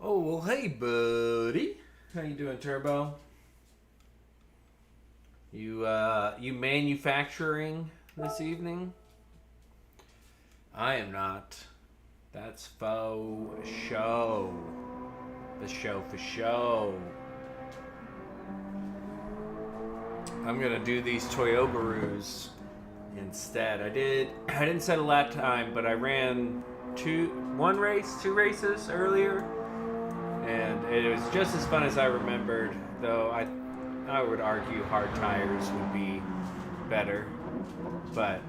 Oh, well, hey, buddy. How you doing, Turbo? You manufacturing this evening? I am not. That's faux show. The show for show. I'm gonna do these Toyo-barus instead. I didn't set a lap time, but I ran two races earlier, and it was just as fun as I remembered. Though I would argue hard tires would be better, but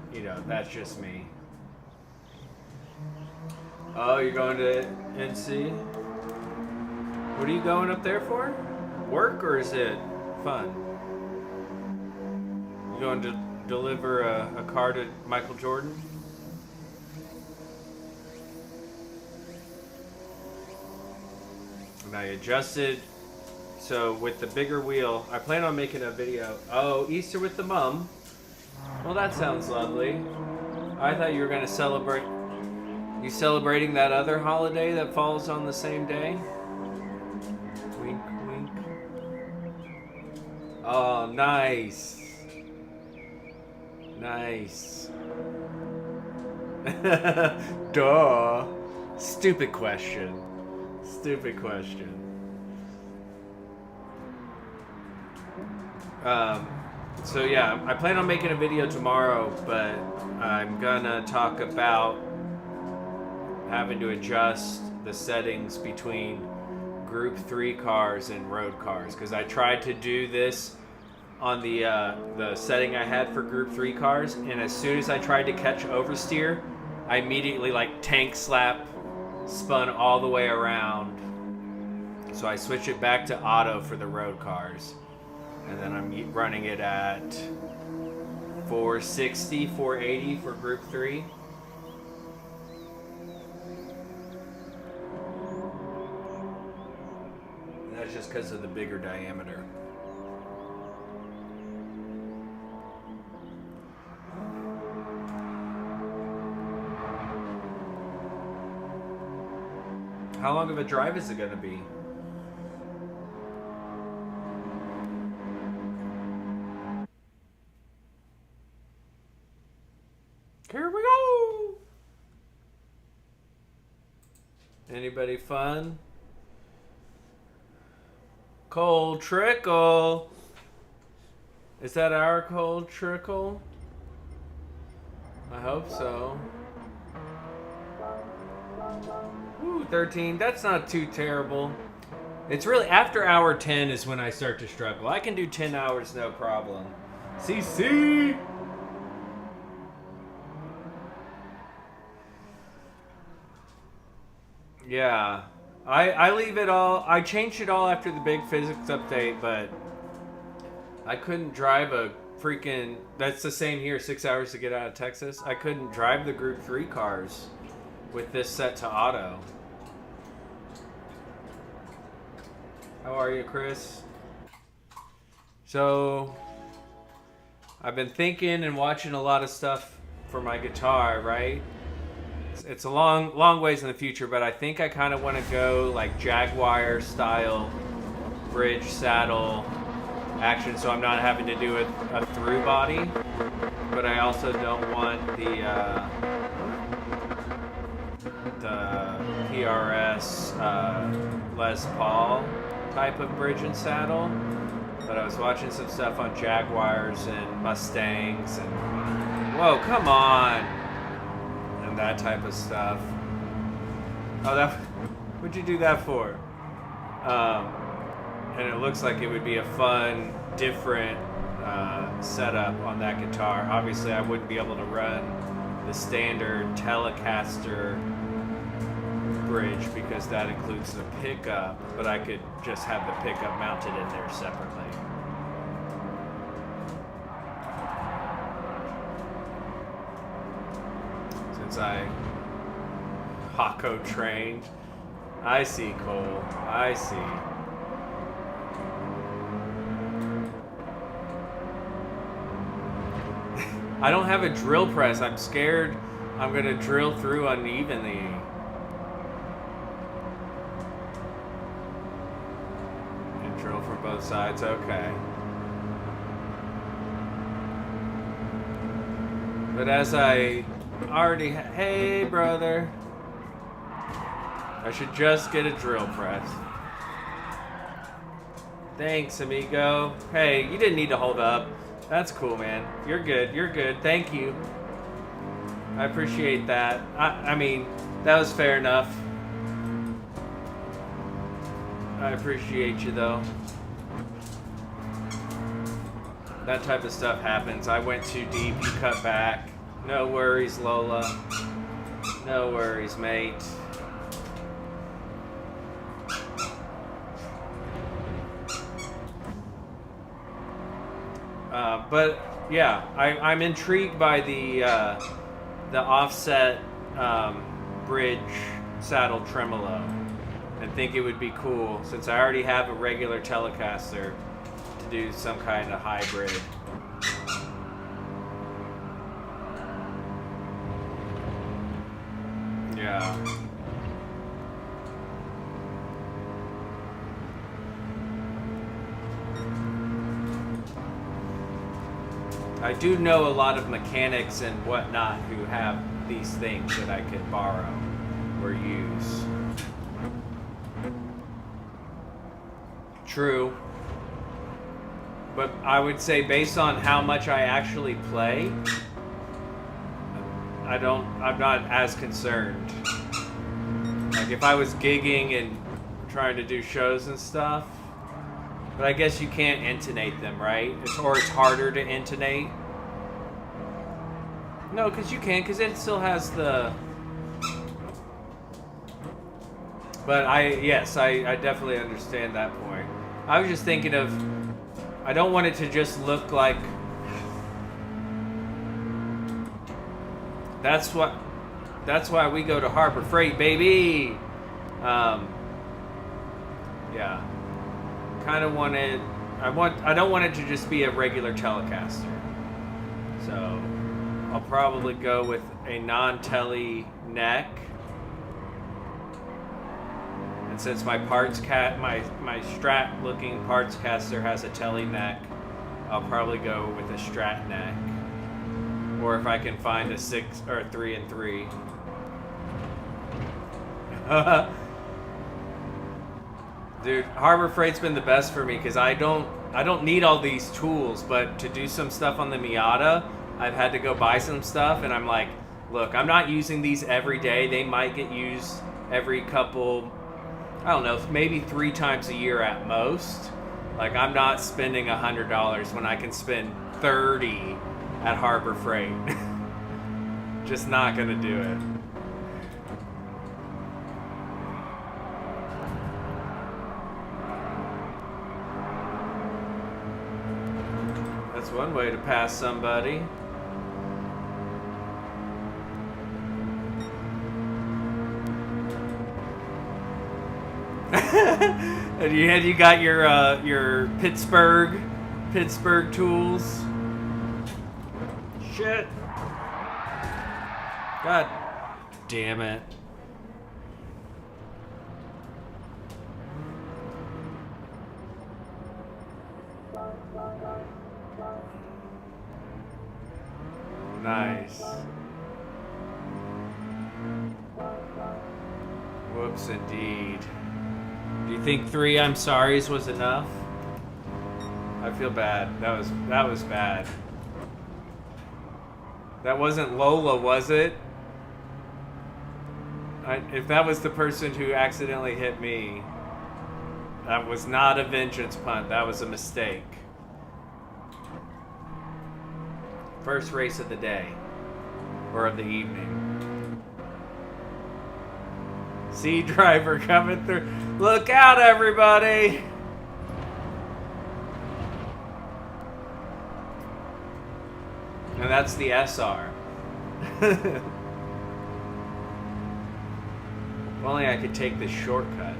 that's just me. Oh, you're going to NC? What are you going up there for? Work, or is it fun? You going to deliver a car to Michael Jordan? And I adjusted, so with the bigger wheel, I plan on making a video. Oh, Easter with the mum. Well, that sounds lovely. I thought you were going to celebrate. You celebrating that other holiday that falls on the same day? Wink, wink. Oh, nice. Nice. Duh. Stupid question. Stupid question. So yeah, I plan on making a video tomorrow, but I'm gonna talk about having to adjust the settings between Group 3 cars and road cars, because I tried to do this on the setting I had for Group 3 cars, and as soon as I tried to catch oversteer, I immediately tank slap spun all the way around. So I switched it back to auto for the road cars, and then I'm running it at 460, 480 for Group 3. And that's just because of the bigger diameter. How long of a drive is it going to be? Here we go! Anybody fun? Cold Trickle! Is that our Cold Trickle? I hope so. Ooh, 13. That's not too terrible. It's really after hour 10 is when I start to struggle. I can do 10 hours no problem. CC! Yeah. I leave it all. I changed it all after the big physics update, but I couldn't drive a freaking... That's the same here, 6 hours to get out of Texas. I couldn't drive the Group 3 cars with this set to auto. How are you, Chris? So, I've been thinking and watching a lot of stuff for my guitar, right? It's a long ways in the future, but I think I kind of want to go like Jaguar style bridge saddle action, so I'm not having to do a through body, but I also don't want the PRS Les Paul type of bridge and saddle. But I was watching some stuff on Jaguars and Mustangs and whoa, come on, and that type of stuff. Oh, what'd you do that for? And it looks like it would be a fun, different setup on that guitar. Obviously, I wouldn't be able to run the standard Telecaster bridge because that includes the pickup, but I could just have the pickup mounted in there separately. Since I Hako trained. I see, Cole. I see. I don't have a drill press. I'm scared I'm gonna drill through unevenly. Drill from both sides, okay. But as I already... Hey, brother. I should just get a drill press. Thanks, amigo. Hey, you didn't need to hold up. That's cool, man. You're good. You're good. Thank you. I appreciate that. I mean, that was fair enough. I appreciate you, though. That type of stuff happens. I went too deep. You cut back. No worries, Lola. No worries, mate. But yeah, I'm intrigued by the offset bridge saddle tremolo, and think it would be cool since I already have a regular Telecaster to do some kind of hybrid. Yeah. I do know a lot of mechanics and whatnot who have these things that I could borrow or use. True. But I would say based on how much I actually play, I'm not as concerned. Like if I was gigging and trying to do shows and stuff, but I guess you can't intonate them, right? Or it's harder to intonate. No, because you can, because it still has the... But yes, I definitely understand that point. I was just thinking of, I don't want it to just look like... That's why we go to Harbor Freight, baby! Yeah. Kind of wanted... I don't want it to just be a regular Telecaster. So... I'll probably go with a non-telly neck. And since my my Strat looking parts caster has a telly neck, I'll probably go with a Strat neck. Or if I can find a 6 or a 3 and 3. Dude, Harbor Freight's been the best for me because I don't need all these tools, but to do some stuff on the Miata, I've had to go buy some stuff, and I'm like, look, I'm not using these every day. They might get used every couple, I don't know, maybe 3 times a year at most. Like, I'm not spending $100 when I can spend $30 at Harbor Freight. Just not gonna do it. That's one way to pass somebody. And you got your Pittsburgh tools. Shit. God damn it. Nice. Whoops, indeed. Do you think 3 I'm sorries was enough? I feel bad. That was bad. That wasn't Lola, was it? If that was the person who accidentally hit me, that was not a vengeance punt. That was a mistake. First race of the day. Or of the evening. Sea driver coming through. Look out, everybody! And that's the SR. If only I could take this shortcut.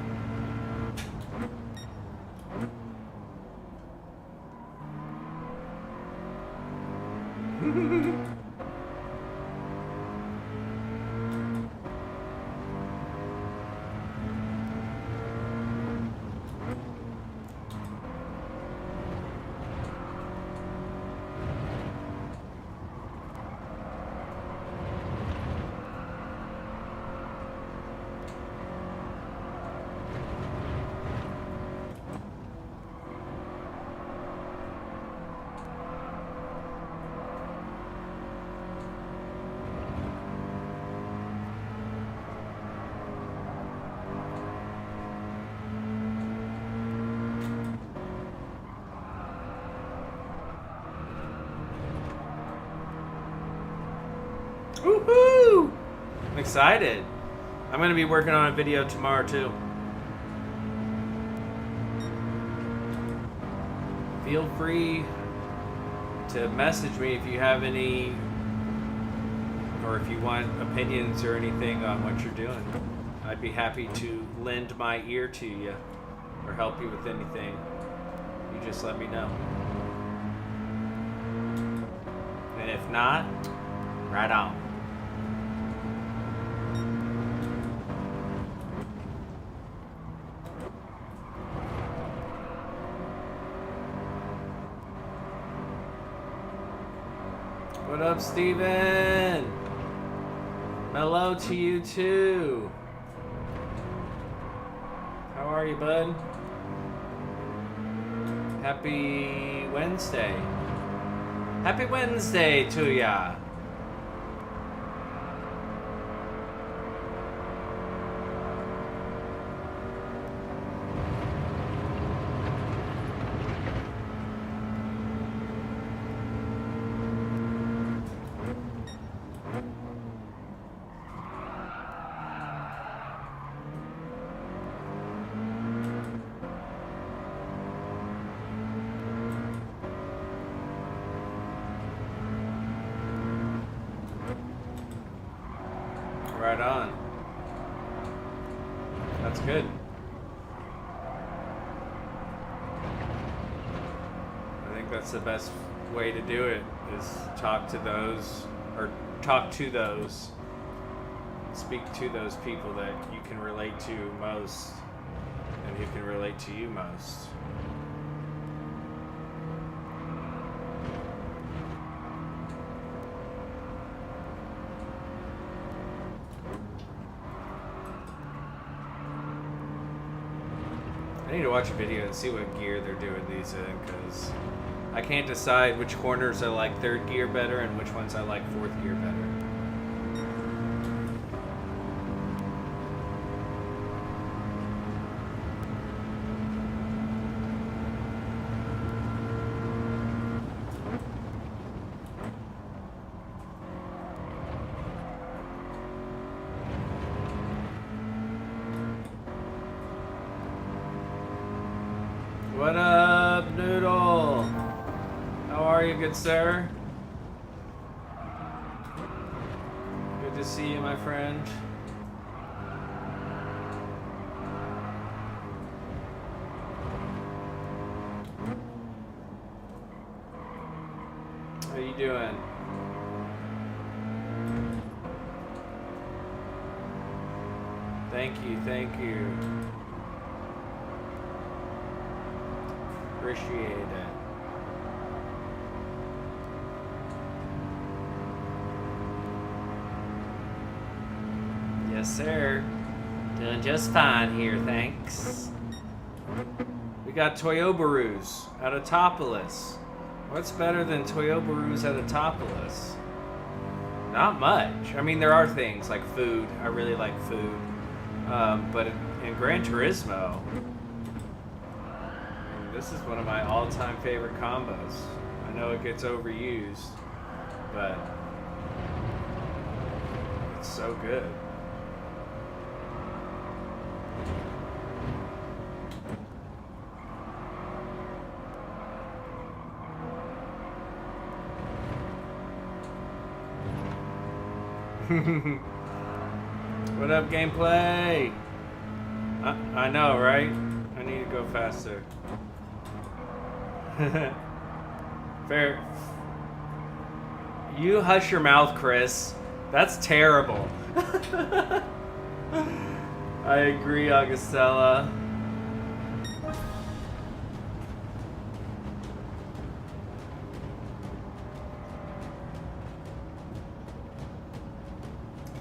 excited. I'm going to be working on a video tomorrow too. Feel free to message me if you have any, or if you want opinions or anything on what you're doing. I'd be happy to lend my ear to you or help you with anything. You just let me know. And if not, right on. What up, Steven? Hello to you too. How are you, bud? Happy Wednesday. Happy Wednesday to ya. Right on. That's good. I think that's the best way to do it, is talk to those, speak to those people that you can relate to most and who can relate to you most. I need to watch a video and see what gear they're doing these in, because I can't decide which corners I like third gear better and which ones I like fourth gear better. What up, Noodle? How are you, good sir? Good to see you, my friend. How you doing? Thank you, thank you. Appreciate it. Yes, sir. Doing just fine here, thanks. We got Toyo-barus at Autopolis. What's better than Toyo-barus at Autopolis? Not much. I mean, there are things like food. I really like food. But in Gran Turismo, this is one of my all-time favorite combos. I know it gets overused, but it's so good. What up, gameplay? I know, right? I need to go faster. Fair. You hush your mouth, Chris. That's terrible. I agree, Augustella.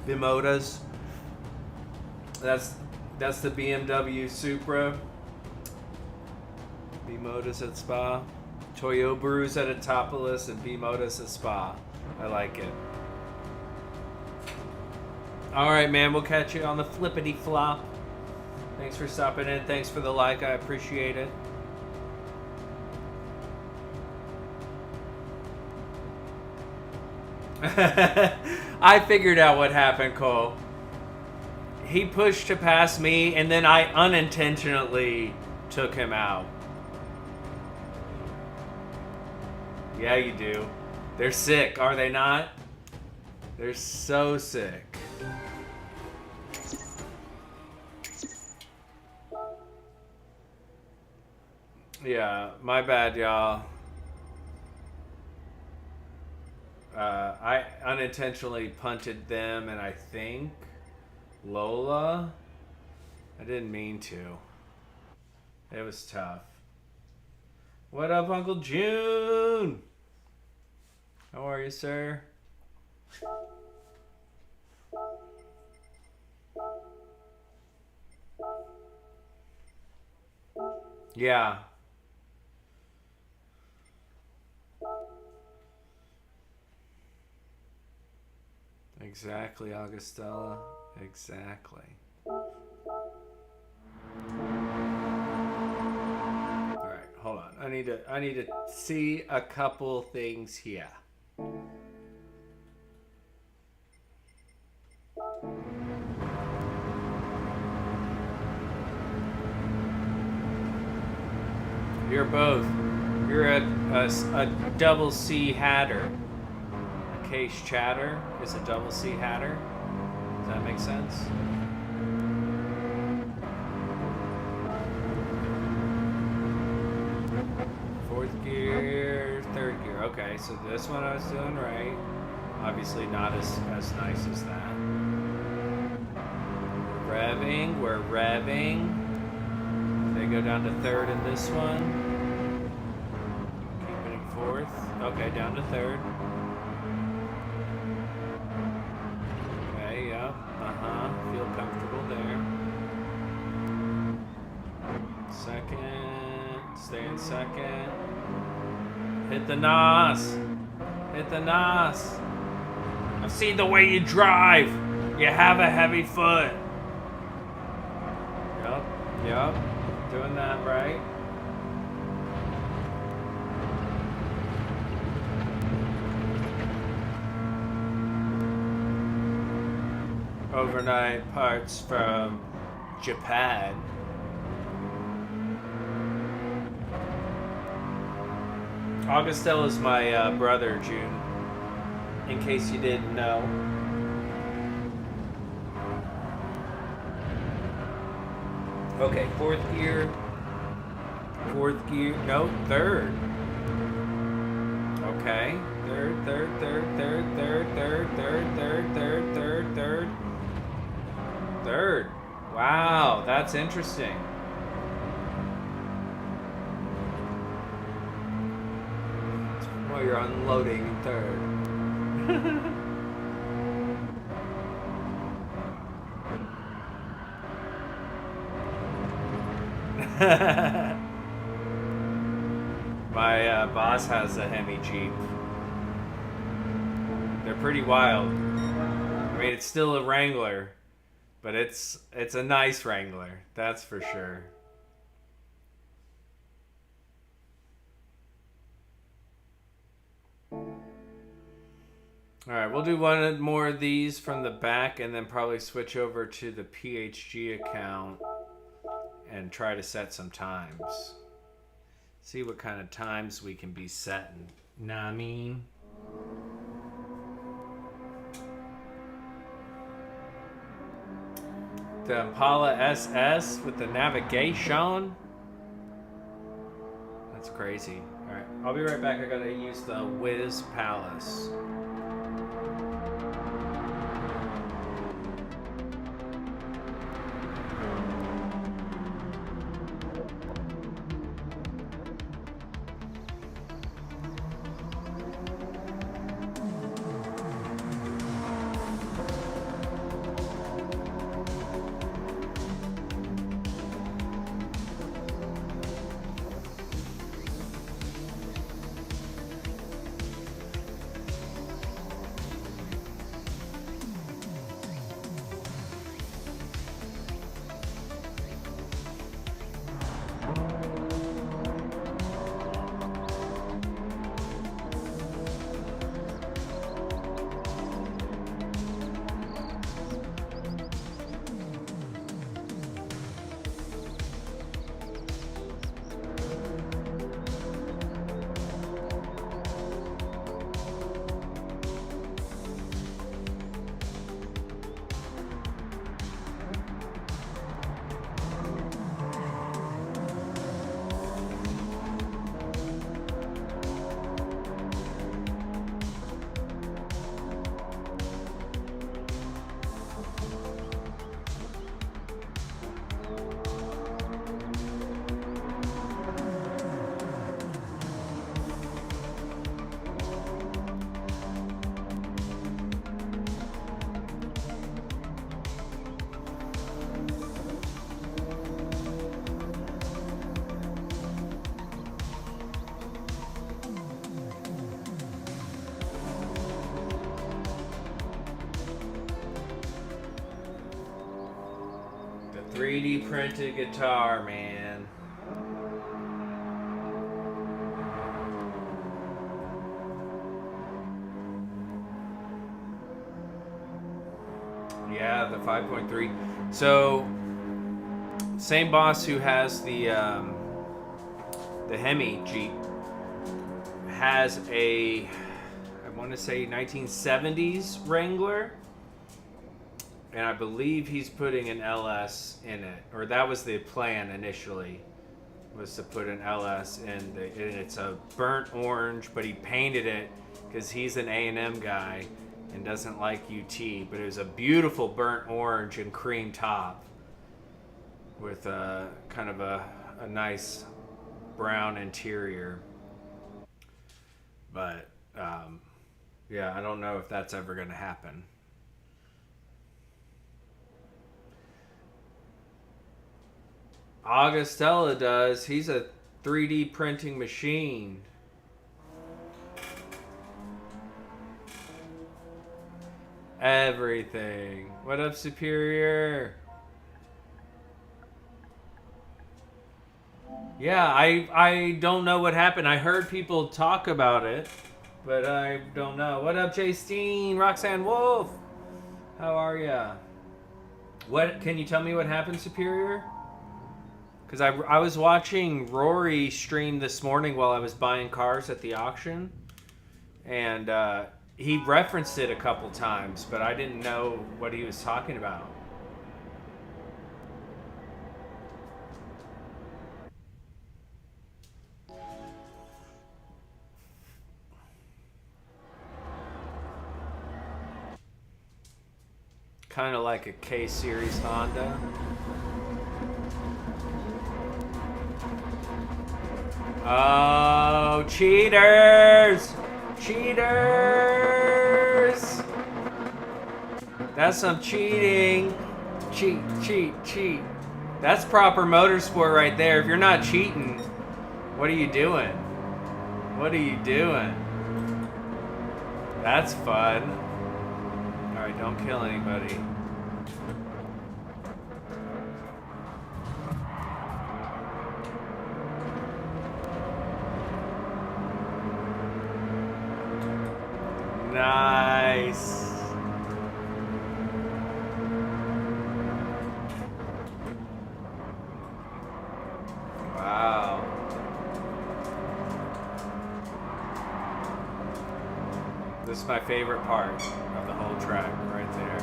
Bimotas. That's the BMW Supra. Bimotas at Spa. Toyo-barus at Autopolis and Bimotas at Spa. I like it. Alright, man, we'll catch you on the flippity flop. Thanks for stopping in. Thanks for the like. I appreciate it. I figured out what happened, Cole. He pushed to pass me, and then I unintentionally took him out. Yeah, you do. They're sick, are they not? They're so sick. Yeah, my bad, y'all. I unintentionally punted them, and I think Lola. I didn't mean to. It was tough. What up, Uncle June? How are you, sir? Yeah. Exactly, Augustella. Exactly. Alright, hold on. I need to see a couple things here. You're both. You're a double C hatter. A case chatter is a double C hatter. Does that make sense? Fourth gear, third gear. Okay, so this one I was doing right. Obviously not as nice as that. We're revving. They go down to third in this one. Keep it in fourth. Okay, down to third. Okay, yep. Feel comfortable there. Second. Stay in second. Hit the NOS. Hit the NOS. I've seen the way you drive. You have a heavy foot. Yep. Doing that right. Overnight parts from Japan. Augustel is my brother, June. In case you didn't know. Okay, fourth gear. No, third. Okay, third. Wow, that's interesting. While you're unloading in third. My boss has a Hemi Jeep. They're pretty wild. I mean, it's still a Wrangler, but it's a nice Wrangler, that's for sure. Alright, we'll do one more of these from the back and then probably switch over to the PHG account and try to set some times. See what kind of times we can be setting. Know what I mean? The Impala SS with the navigation. That's crazy. Alright, I'll be right back. I gotta use the Wiz Palace. 3D printed guitar, man. Yeah, the 5.3. So, same boss who has the Hemi Jeep has a, I want to say 1970s Wrangler, and I believe he's putting an LS in it, or that was the plan initially, was to put an LS in and it's a burnt orange, but he painted it because he's an A&M guy and doesn't like UT, but it was a beautiful burnt orange and cream top with a kind of a nice brown interior. But yeah, I don't know if that's ever going to happen. Augustella does. He's a 3D printing machine. Everything. What up, Superior? Yeah, I don't know what happened. I heard people talk about it, but I don't know. What up, Jay Steen? Roxanne Wolf? How are ya? What, can you tell me what happened, Superior? Because I was watching Rory stream this morning while I was buying cars at the auction, and he referenced it a couple times, but I didn't know what he was talking about. Kind of like a K-Series Honda. Oh, cheaters! Cheaters! That's some cheating. Cheat, cheat, cheat. That's proper motorsport right there. If you're not cheating, what are you doing? What are you doing? That's fun. Alright, don't kill anybody. Nice. Wow. This is my favorite part of the whole track right there.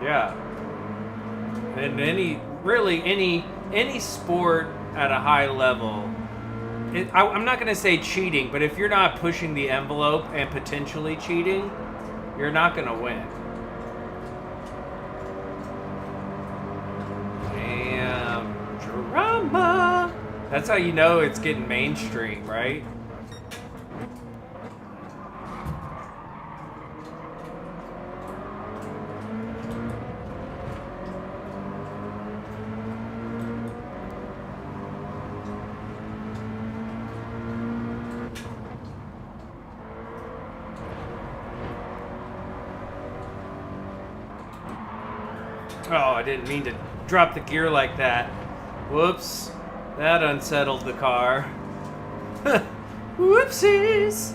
Yeah. And any sport at a high level, I'm not going to say cheating, but if you're not pushing the envelope and potentially cheating, you're not going to win. Damn. Drama. That's how you know it's getting mainstream, right? Oh, I didn't mean to drop the gear like that. Whoops. That unsettled the car. Whoopsies.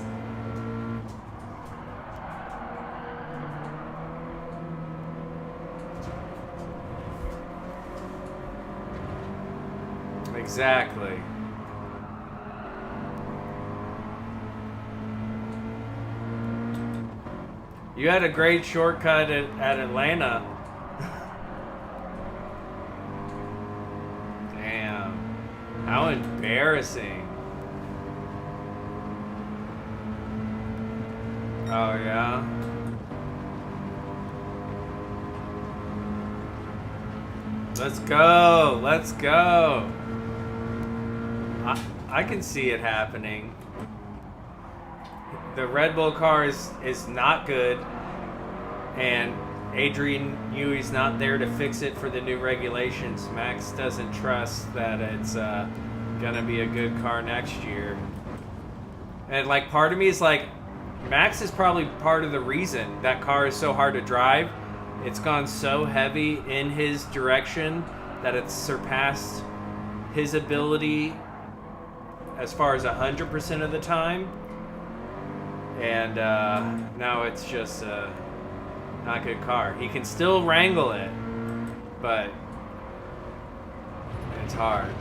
Exactly. You had a great shortcut at Atlanta. How embarrassing. Oh, yeah? Let's go. Let's go. I can see it happening. The Red Bull car is not good, and Adrian Newey's not there to fix it for the new regulations. Max doesn't trust that it's gonna be a good car next year. And like part of me is like, Max is probably part of the reason that car is so hard to drive. It's gone so heavy in his direction that it's surpassed his ability as far as 100% of the time. And now it's just not a good car. He can still wrangle it, but it's hard.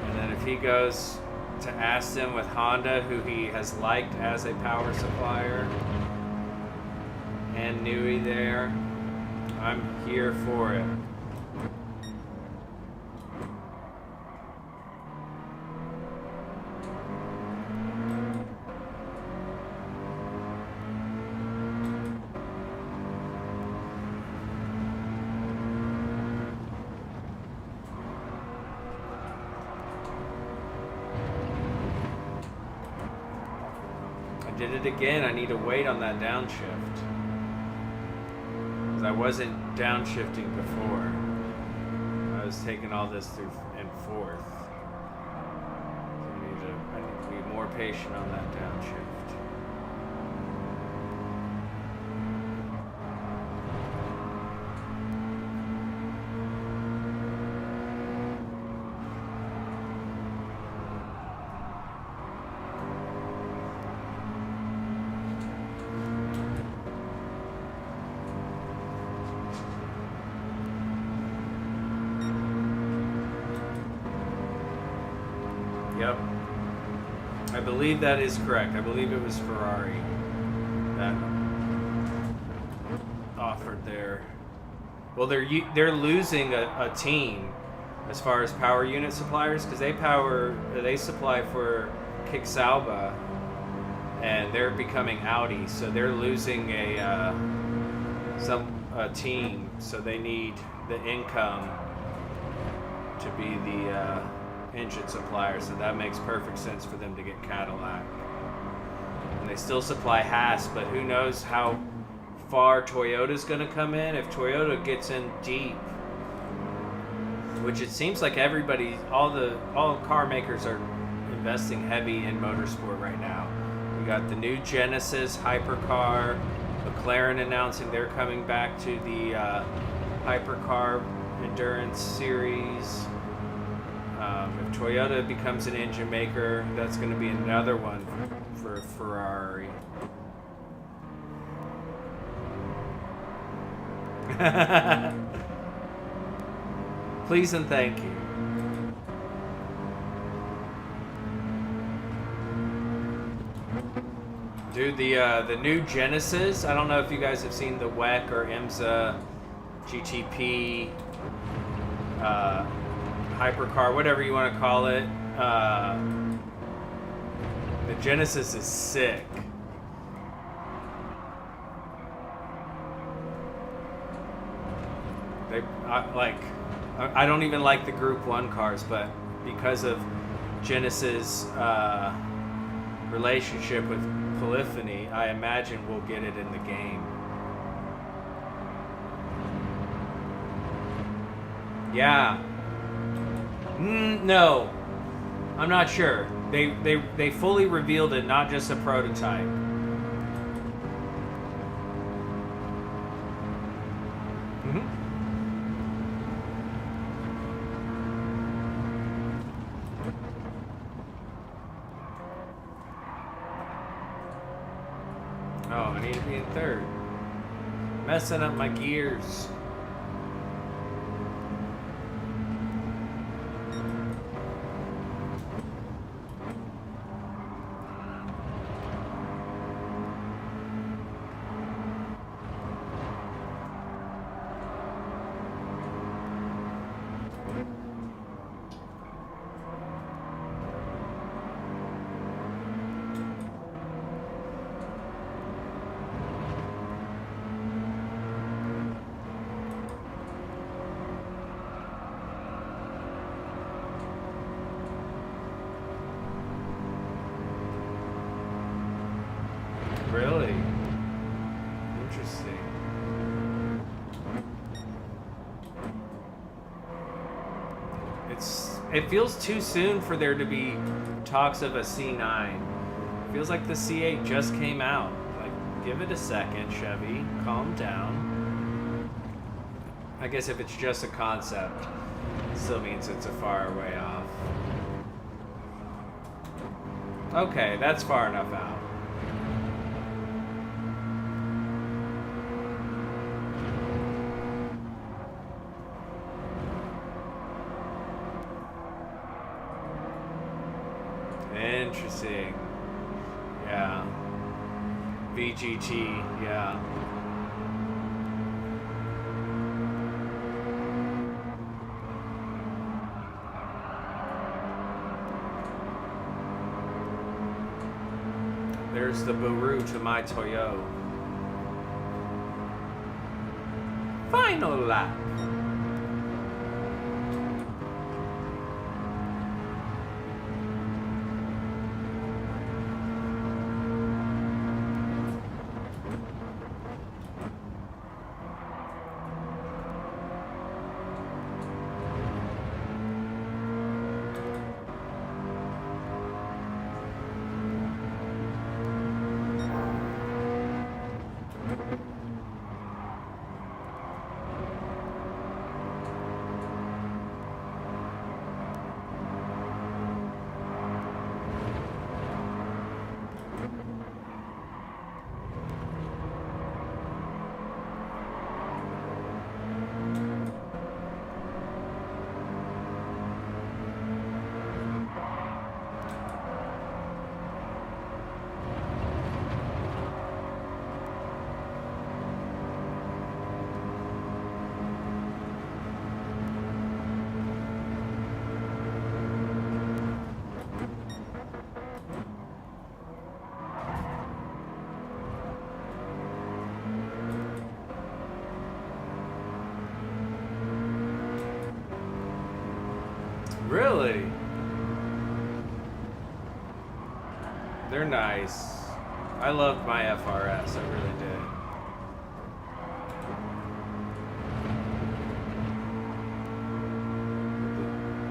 And then if he goes to Aston with Honda, who he has liked as a power supplier, and Nui there, I'm here for it. Did it again. I need to wait on that downshift, because I wasn't downshifting before. I was taking all this through in fourth. So I need to be more patient on that downshift. Yep. I believe that is correct. I believe it was Ferrari that offered their... Well, they're losing a team as far as power unit suppliers, because they supply for Kick-Sauber, and they're becoming Audi, so they're losing a team, so they need the income to be the engine supplier, so that makes perfect sense for them to get Cadillac. And they still supply Haas, but who knows how far Toyota's going to come in. If Toyota gets in deep, which it seems like all car makers are investing heavy in motorsport right now. We got the new Genesis hypercar, McLaren announcing they're coming back to the hypercar endurance series. If Toyota becomes an engine maker, that's going to be another one for Ferrari. Please and thank you. Dude, the new Genesis, I don't know if you guys have seen the WEC or IMSA GTP hypercar, whatever you want to call it. The Genesis is sick. I don't even like the Group 1 cars, but because of Genesis' relationship with Polyphony, I imagine we'll get it in the game. Yeah. No, I'm not sure. They fully revealed it, not just a prototype. Oh, I need to be in third. Messing up my gears. Really? Interesting. It feels too soon for there to be talks of a C9. It feels like the C8 just came out. Give it a second, Chevy. Calm down. I guess if it's just a concept, it still means it's a far way off. Okay, that's far enough out. Interesting. Yeah. VGT, yeah. There's the Baru to my Toyo. Final lap. Really? They're nice. I loved my FRS, I really did.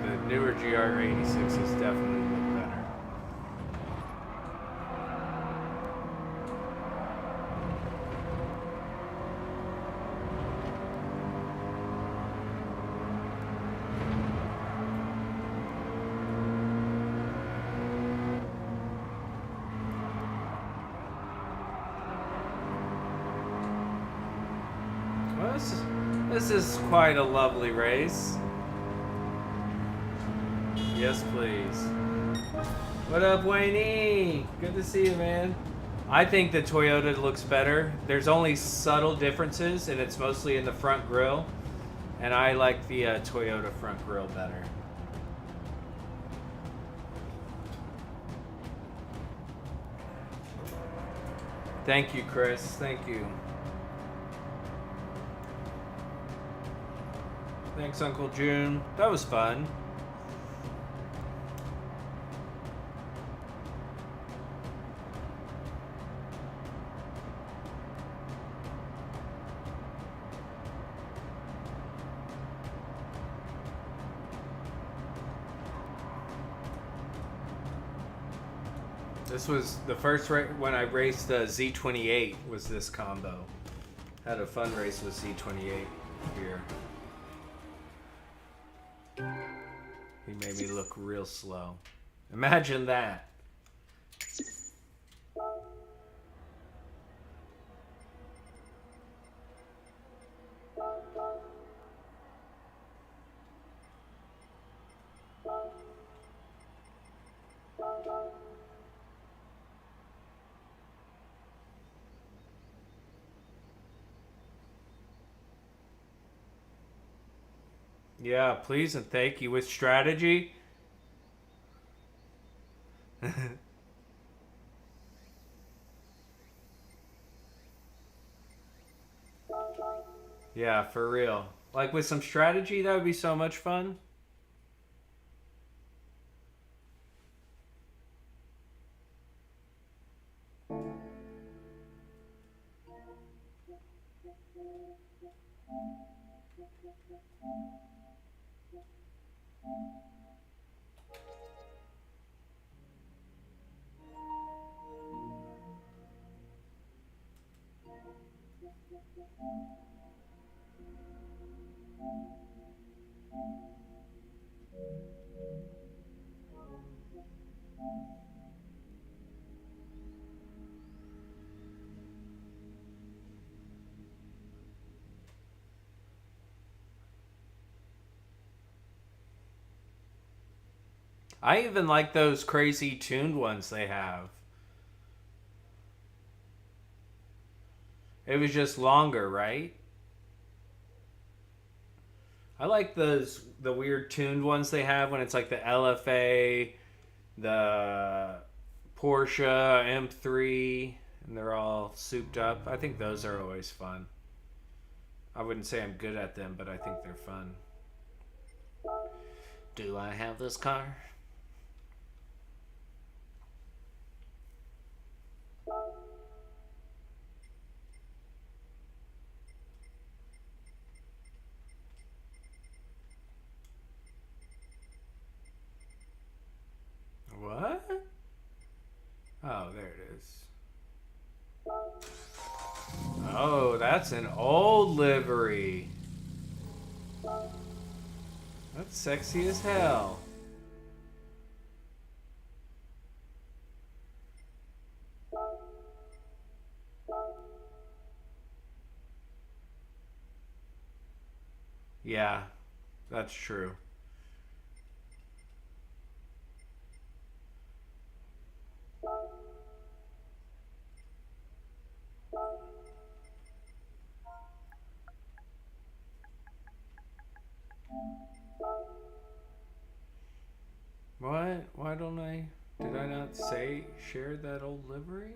The newer GR86 is definitely better. This is quite a lovely race. Yes, please. What up, Wayne? Good to see you, man. I think the Toyota looks better. There's only subtle differences, and it's mostly in the front grille. And I like the Toyota front grille better. Thank you, Chris. Thank you. Thanks, Uncle June. That was fun. This was the first race when I raced the Z28 was this combo. Had a fun race with Z28 here. He made me look real slow. Imagine that. Yeah, please and thank you. With strategy. Yeah, for real. Like with some strategy, that would be so much fun. I even like those crazy tuned ones they have. It was just longer, right? I like the weird tuned ones they have when it's like the LFA, the Porsche M3, and they're all souped up. I think those are always fun. I wouldn't say I'm good at them, but I think they're fun. Do I have this car? What? Oh, there it is. Oh, that's an old livery. That's sexy as hell. Yeah, that's true. What? Why don't I? Did I not say share that old livery?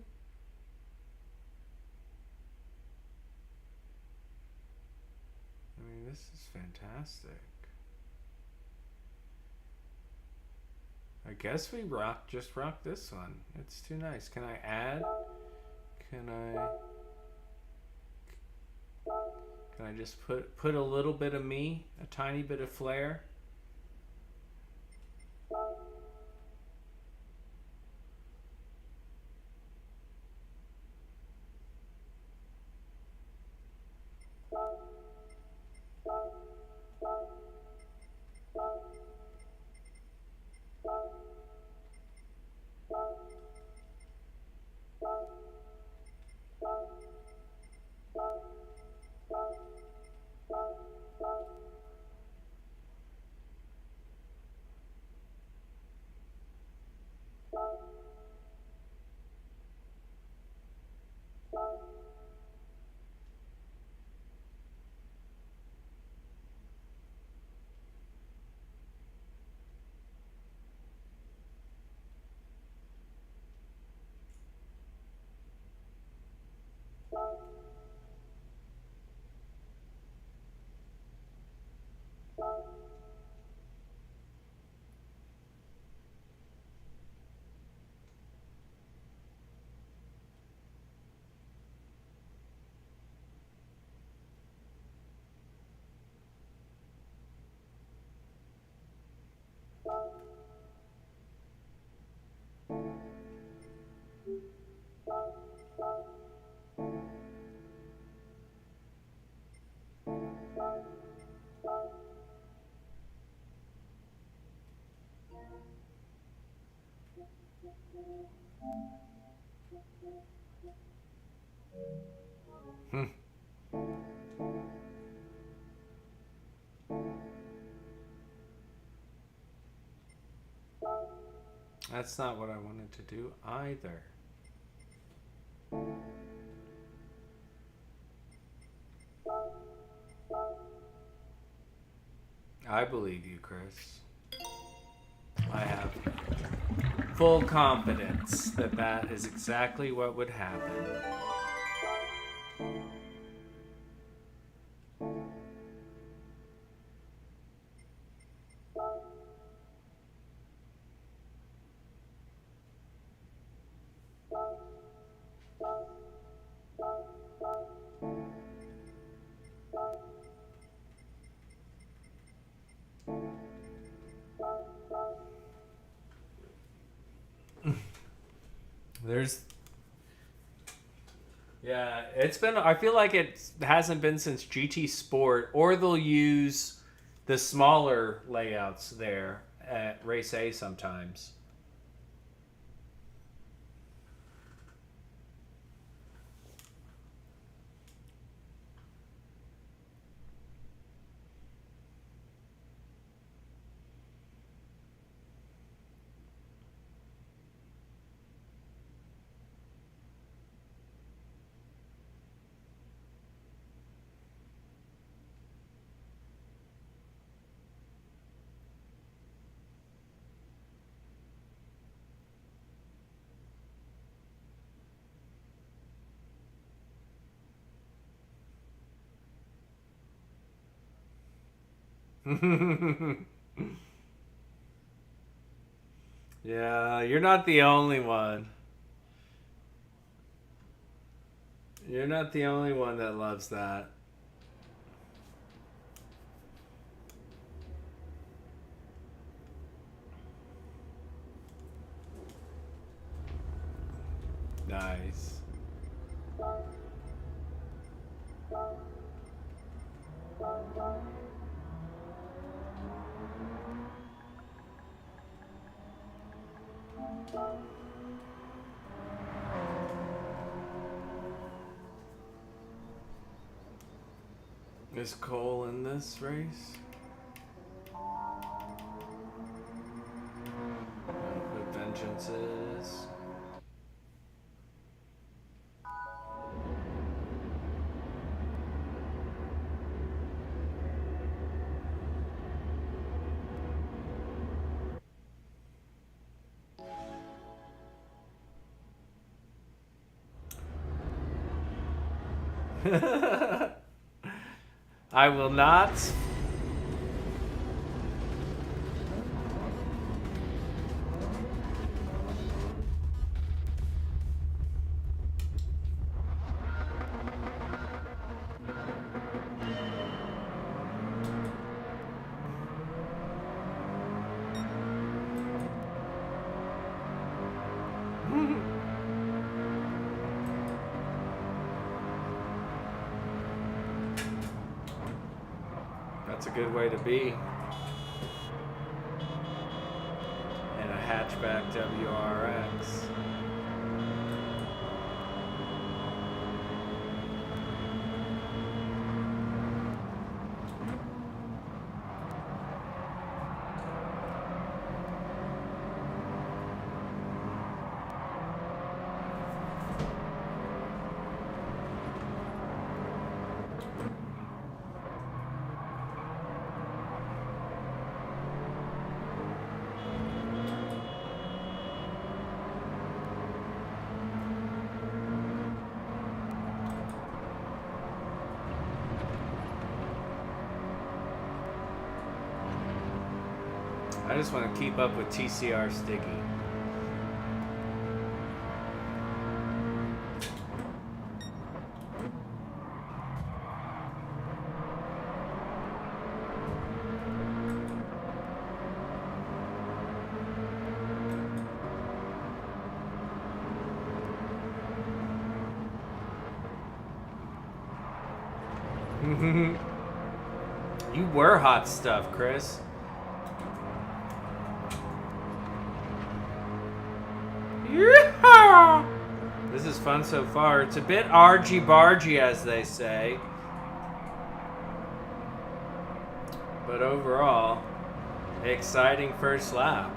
I mean, this is fantastic. I guess we just rock this one. It's too nice. Can I add? Can I just put a little bit of me, a tiny bit of flair? Hmm. That's not what I wanted to do either. I believe you, Chris. I have full confidence that that is exactly what would happen. There's Yeah, it's been. I feel like it hasn't been since GT Sport, or they'll use the smaller layouts there at Race A sometimes. Yeah, you're not the only one. You're not the only one that loves that. Nice. Is Cole in this race? Who Vengeance is? I will not. That's a good way to be. And a hatchback WRX. I just want to keep up with TCR Sticky. You were hot stuff, Chris. Yeah! This is fun so far. It's a bit argy-bargy, as they say. But overall, exciting first lap.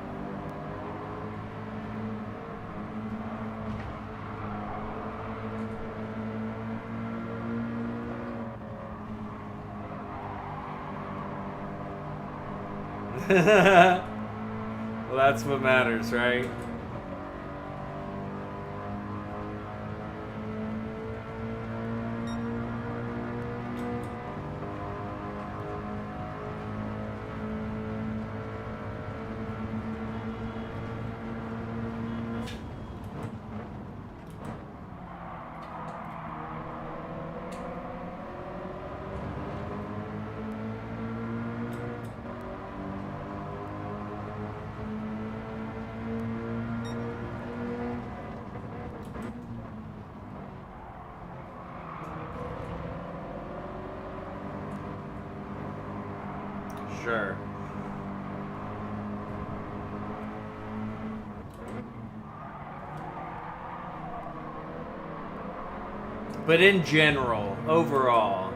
Well, that's what matters, right? sure. But in general, overall.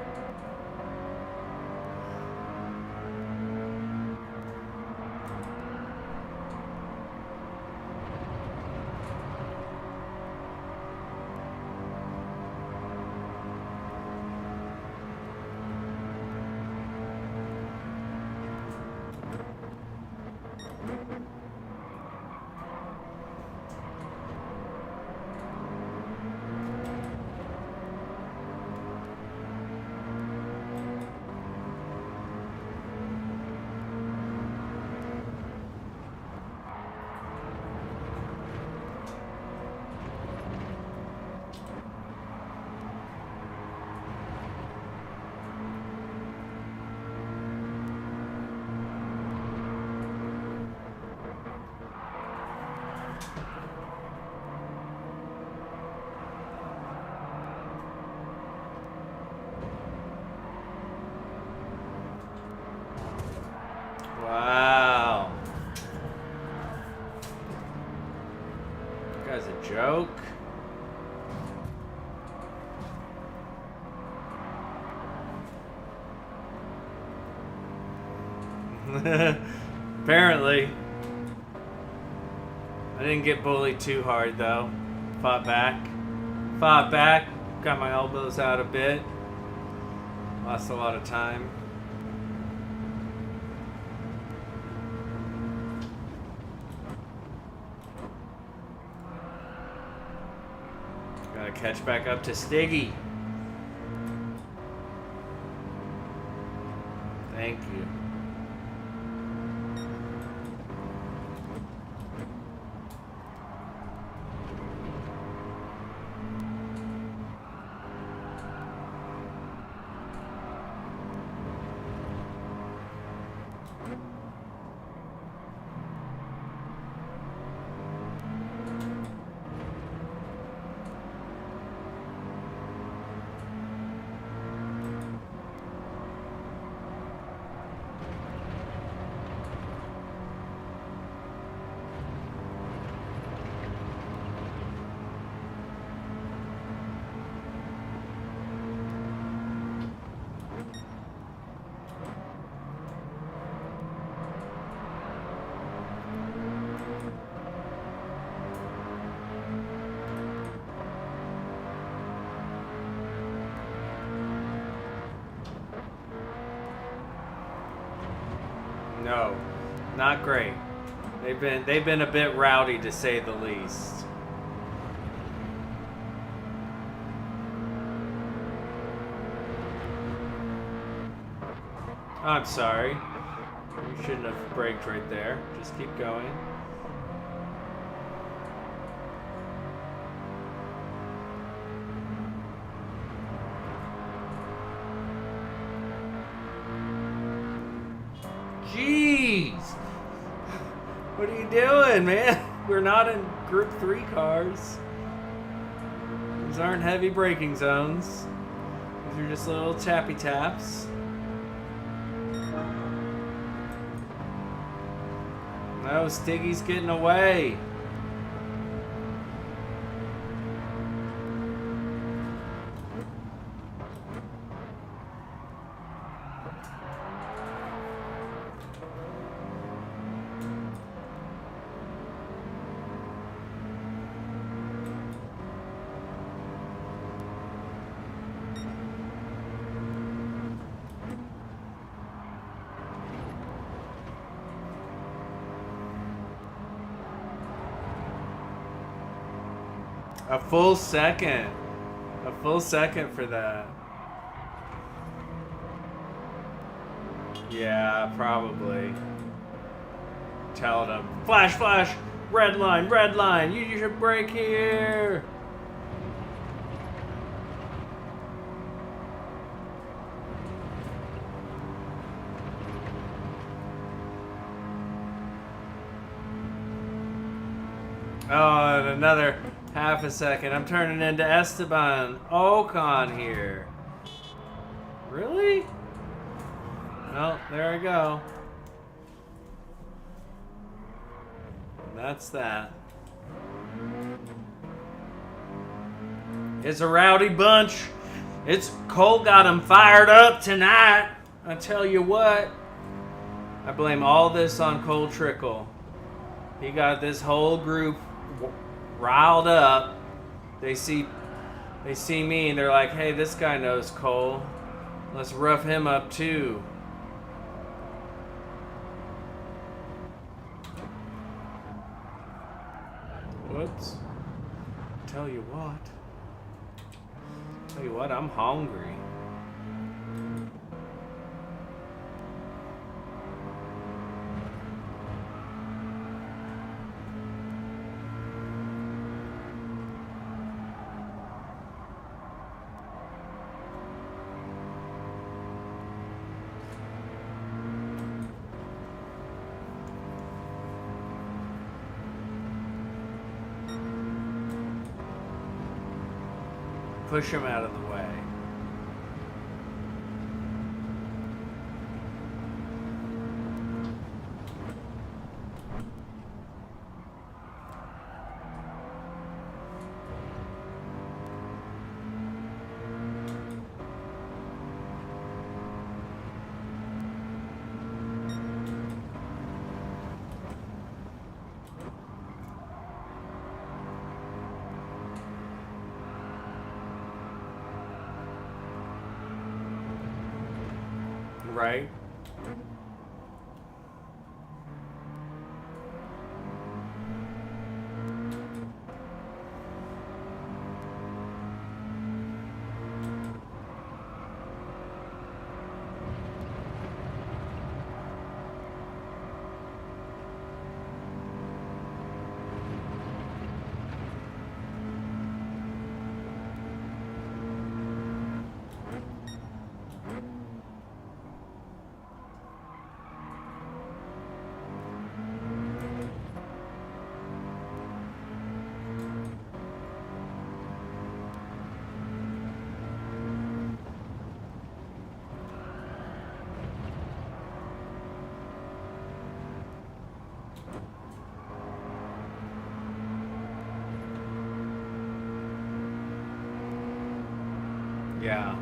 Wow. That guy's a joke. Apparently. I didn't get bullied too hard though. Fought back. Fought back. Got my elbows out a bit. Lost a lot of time. Gotta catch back up to Stiggy. Thank you. No, not great. They've been a bit rowdy to say the least. I'm sorry. You shouldn't have braked right there. Just keep going. Jeez! What are you doing, man? We're not in Group 3 cars. These aren't heavy braking zones. These are just little tappy taps. No, Stiggy's getting away. A full second. A full second for that. Yeah, probably. Tell them, flash, flash, red line, you should brake here. Oh, and another half a second. I'm turning into Esteban Ocon here. Really? Well, there I go. That's that. It's a rowdy bunch. It's Cole got him fired up tonight. I tell you what. I blame all this on Cole Trickle. He got this whole group riled up. They see me and they're like, hey, this guy knows Cole. Let's rough him up too. Whoops. Tell you what, I'm hungry. Push him out of the way. Right? Yeah.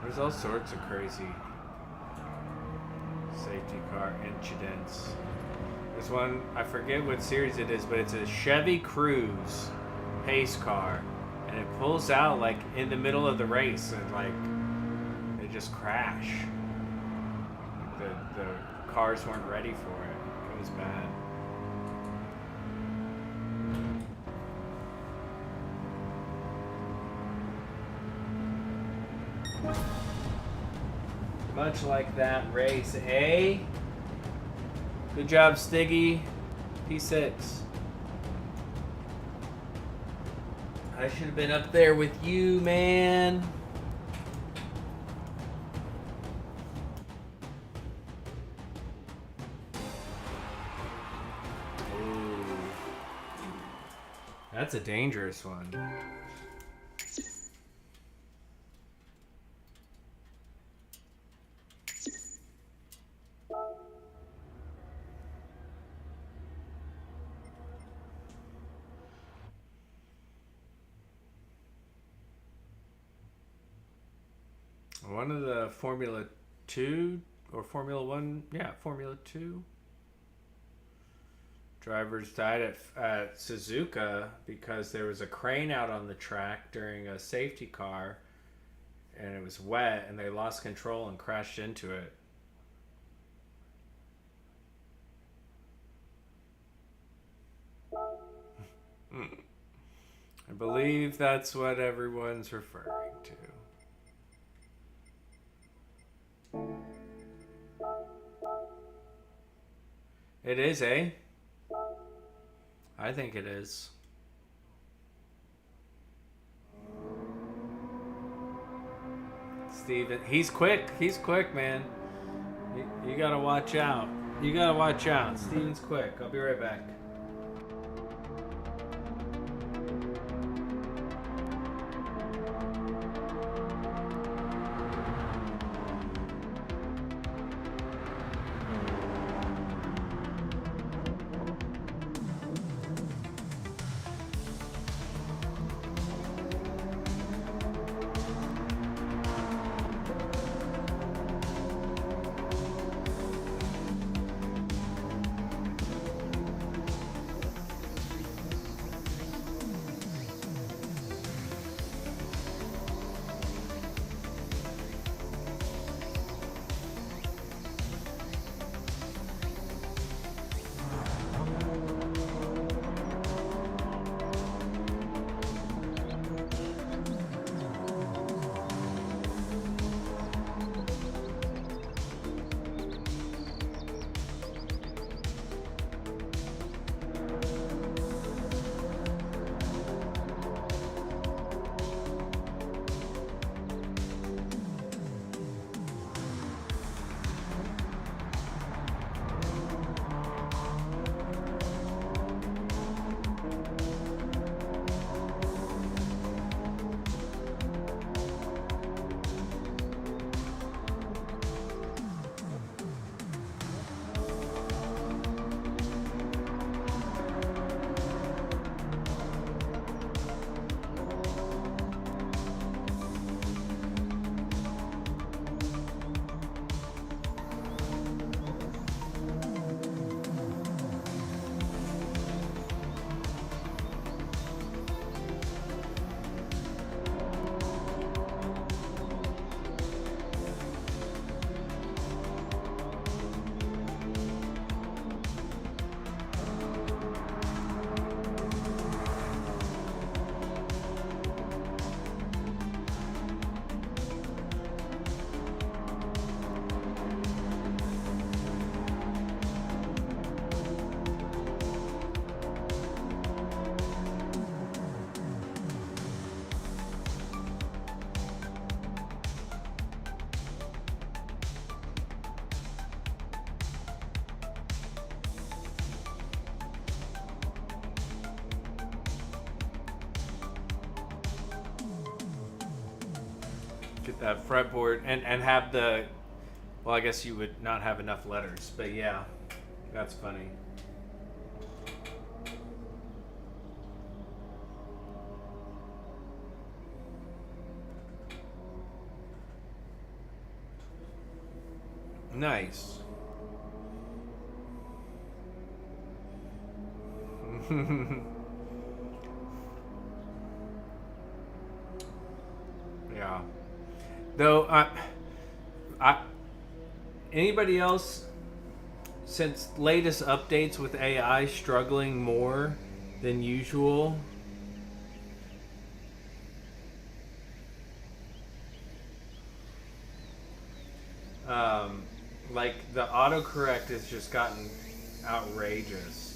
There's all sorts of crazy safety car incidents. There's one, I forget what series it is, but it's a Chevy Cruze pace car. And it pulls out like in the middle of the race and like they just crash. The cars weren't ready for it. It was bad. Much like that race, eh? Good job, Stiggy. P6. I should have been up there with you, man. Ooh. That's a dangerous one. One of the Formula 2 or Formula 1, yeah, Formula 2 drivers died at Suzuka because there was a crane out on the track during a safety car and it was wet and they lost control and crashed into it. I believe that's what everyone's referring to. It is, eh? I think it is. Steven, he's quick, man. You gotta watch out. You gotta watch out. Steven's quick. I'll be right back. Get that fretboard and have the. Well, I guess you would not have enough letters, but yeah, that's funny. Nice. Yeah. Though, anybody else since latest updates with AI struggling more than usual? Like the autocorrect has just gotten outrageous.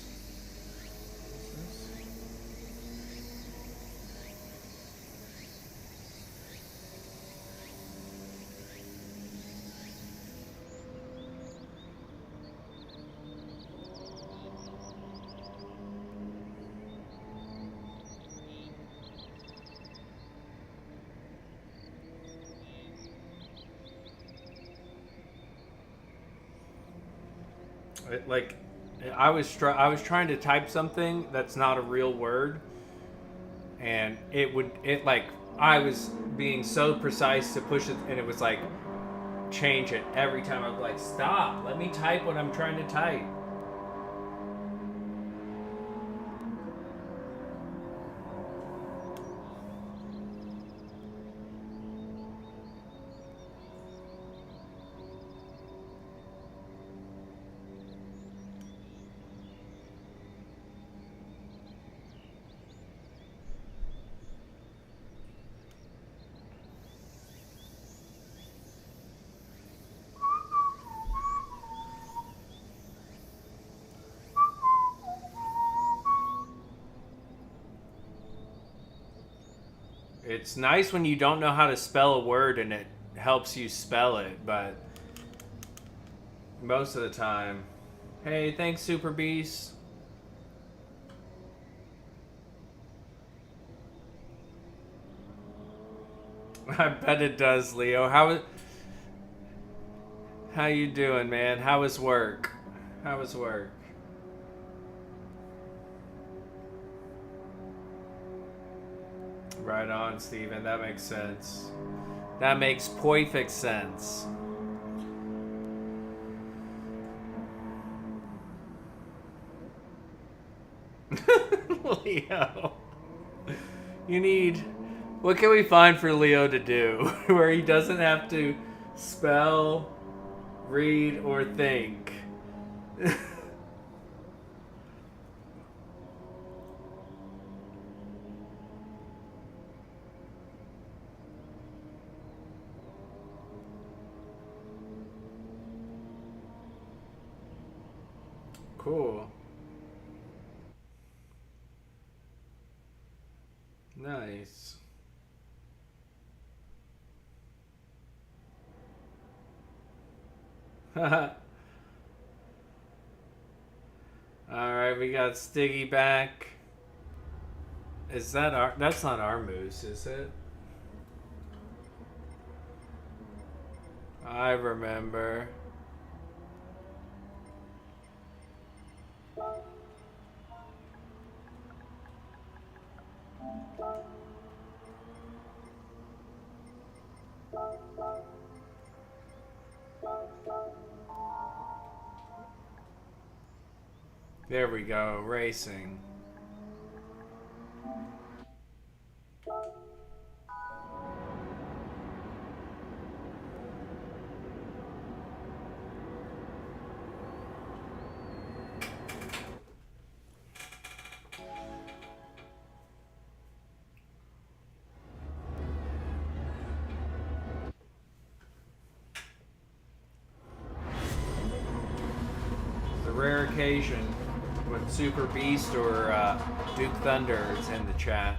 Like I was trying to type something that's not a real word, and it like I was being so precise to push it, and it was like change it every time. I was like, stop, let me type what I'm trying to type. It's nice when you don't know how to spell a word and it helps you spell it, but most of the time. Hey, thanks, Super Beast. I bet it does, Leo. How you doing, man? How was work? How was work? Right on, Steven. That makes sense. That makes perfect sense. Leo. You need... What can we find for Leo to do where he doesn't have to spell, read, or think? Cool. Nice. Alright, we got Stiggy back. Is that our... That's not our moose, is it? I remember. There we go, racing. It's a rare occasion when Super Beast or Duke Thunder is in the chat.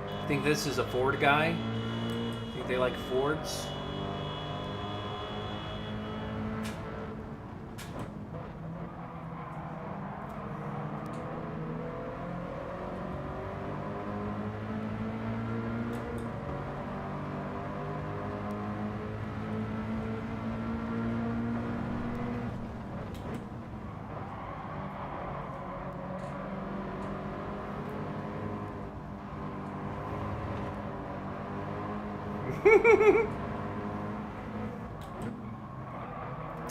I think this is a Ford guy. I think they like Fords.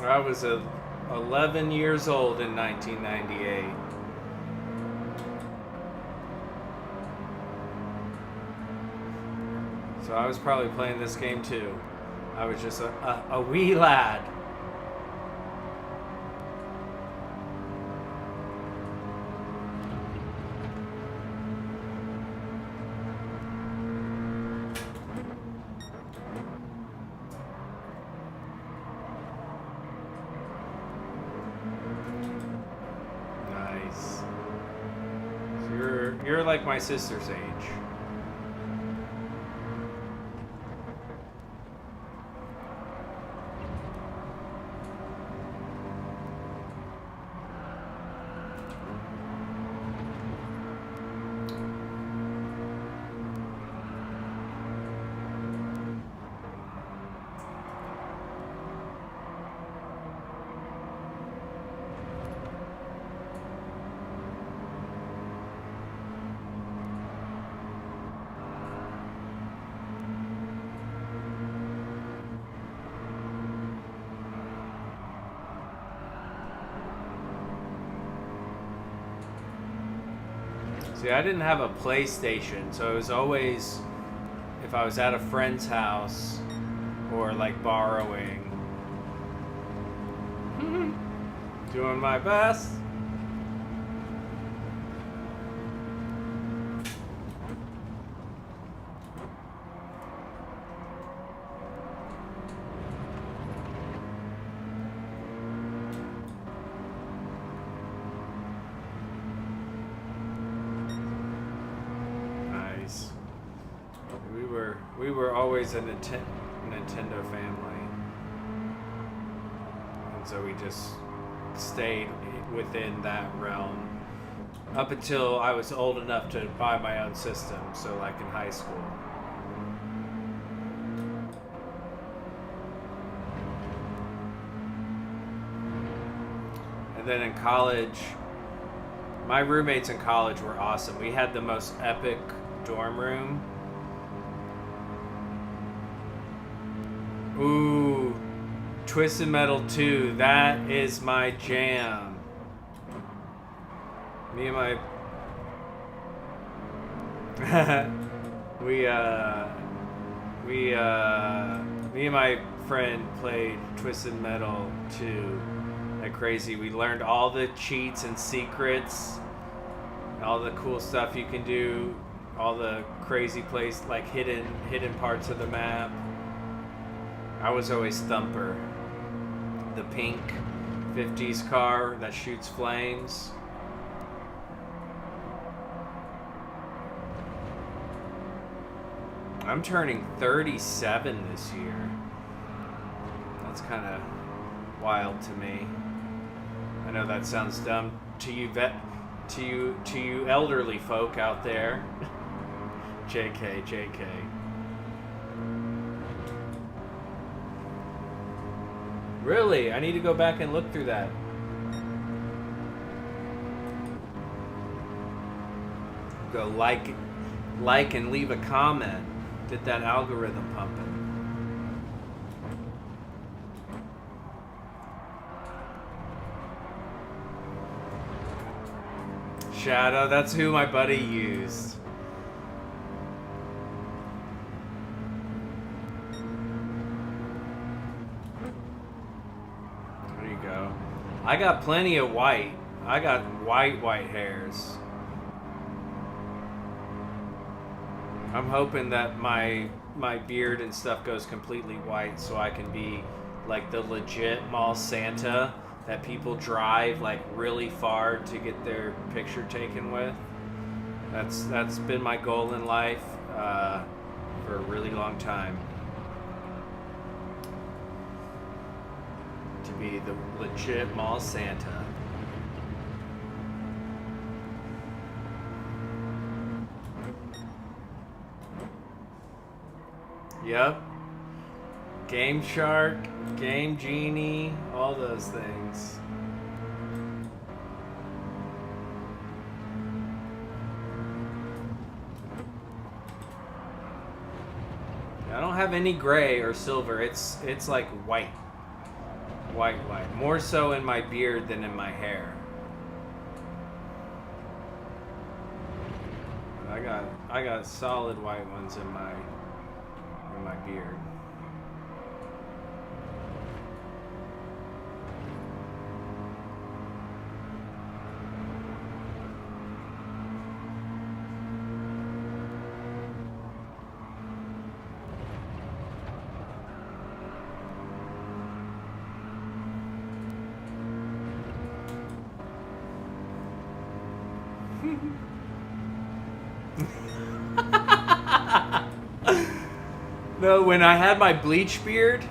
I was 11 years old in 1998. So I was probably playing this game too. I was just a wee lad. Nice. So you're like my sister's age. See, I didn't have a PlayStation, so it was always, if I was at a friend's house or like borrowing, doing my best. We were always a Nintendo family, and so we just stayed within that realm up until I was old enough to buy my own system, so like in high school. And then in college, my roommates in college were awesome. We had the most epic dorm room. Ooh, Twisted Metal 2, that is my jam. Me and my... me and my friend played Twisted Metal 2 like crazy. We learned all the cheats and secrets, all the cool stuff you can do, all the crazy place, like hidden parts of the map. I was always Thumper, the pink 50s car that shoots flames. I'm turning 37 this year. That's kind of wild to me. I know that sounds dumb to you, to you elderly folk out there. JK. Really? I need to go back and look through that. Go like and leave a comment. Get that algorithm pumping. Shadow, that's who my buddy used. I got plenty of white. I got white hairs. I'm hoping that my beard and stuff goes completely white so I can be like the legit mall Santa that people drive like really far to get their picture taken with. That's been my goal in life for a really long time. To be the legit mall Santa. Yep. Game Shark, Game Genie, all those things. I don't have have any gray or silver. It's like white. White. More so in my beard than in my hair. I got solid white ones in my beard. No, when I had my bleach beard,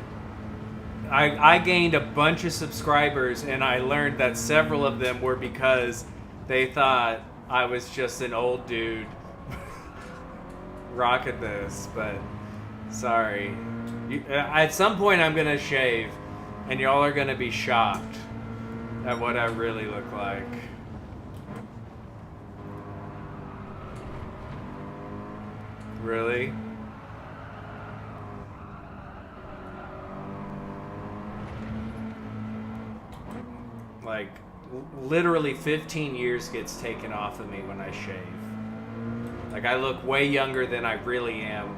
I gained a bunch of subscribers, and I learned that several of them were because they thought I was just an old dude rocking this, but sorry. At some point I'm gonna shave, and y'all are gonna be shocked at what I really look like. Really? Like, literally 15 years gets taken off of me when I shave. Like, I look way younger than I really am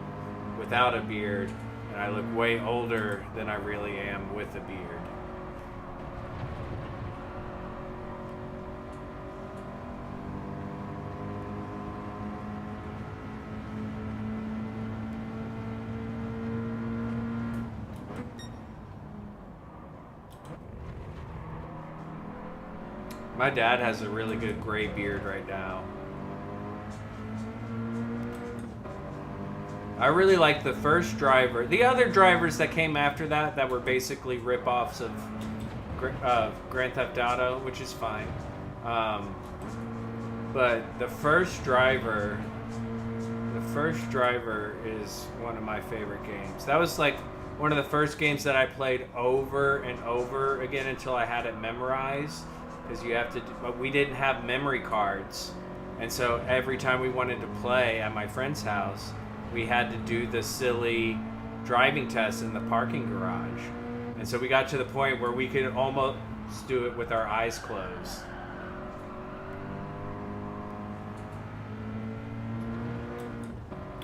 without a beard, and I look way older than I really am with a beard. My dad has a really good gray beard right now. I really like the first driver. The other drivers that came after that were basically rip-offs of Grand Theft Auto, which is fine. But the first driver is one of my favorite games. That was like one of the first games that I played over and over again until I had it memorized. Because you have to, but we didn't have memory cards, and so every time we wanted to play at my friend's house, we had to do the silly driving test in the parking garage, and so we got to the point where we could almost do it with our eyes closed.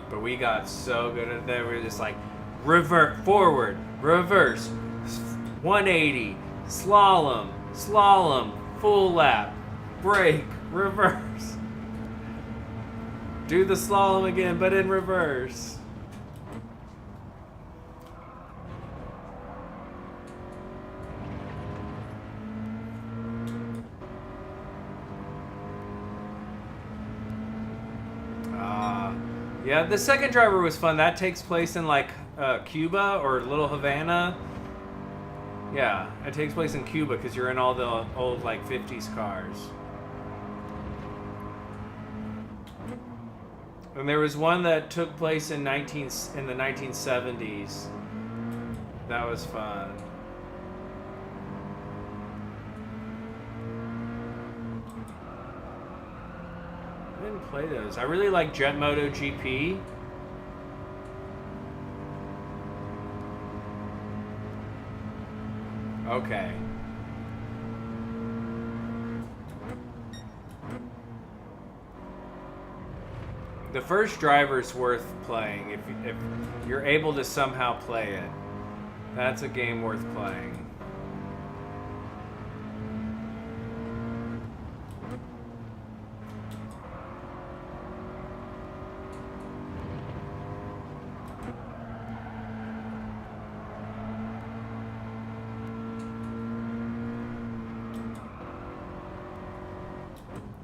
But we got so good at that. We were just like, revert, forward, reverse, 180, slalom, full lap, brake, reverse. Do the slalom again, but in reverse. Yeah, the second driver was fun. That takes place in like Cuba or Little Havana. Yeah, it takes place in Cuba because you're in all the old like 50s cars. And there was one that took place in the 1970s. That was fun. I didn't play those. I really like Jet Moto GP. Okay. The first driver's worth playing if you're able to somehow play it. That's a game worth playing.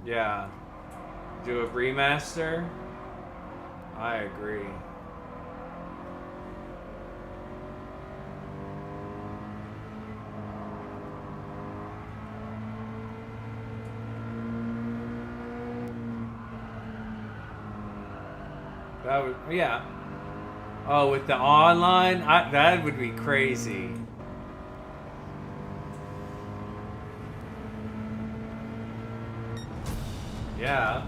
Yeah. Do a remaster? I agree. That would, yeah. Oh, with the online? That would be crazy. Yeah.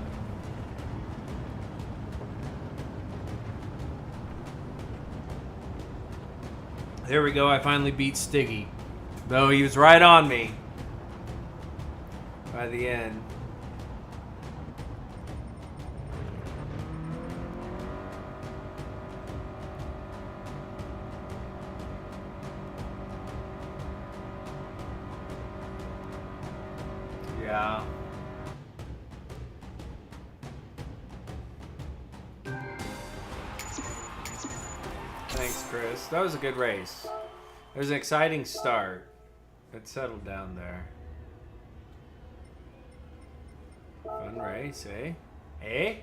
There we go. I finally beat Stiggy. Though he was right on me by the end. Yeah. Thanks, Chris. That was a good race. It was an exciting start. It settled down there. Fun race, eh? Eh?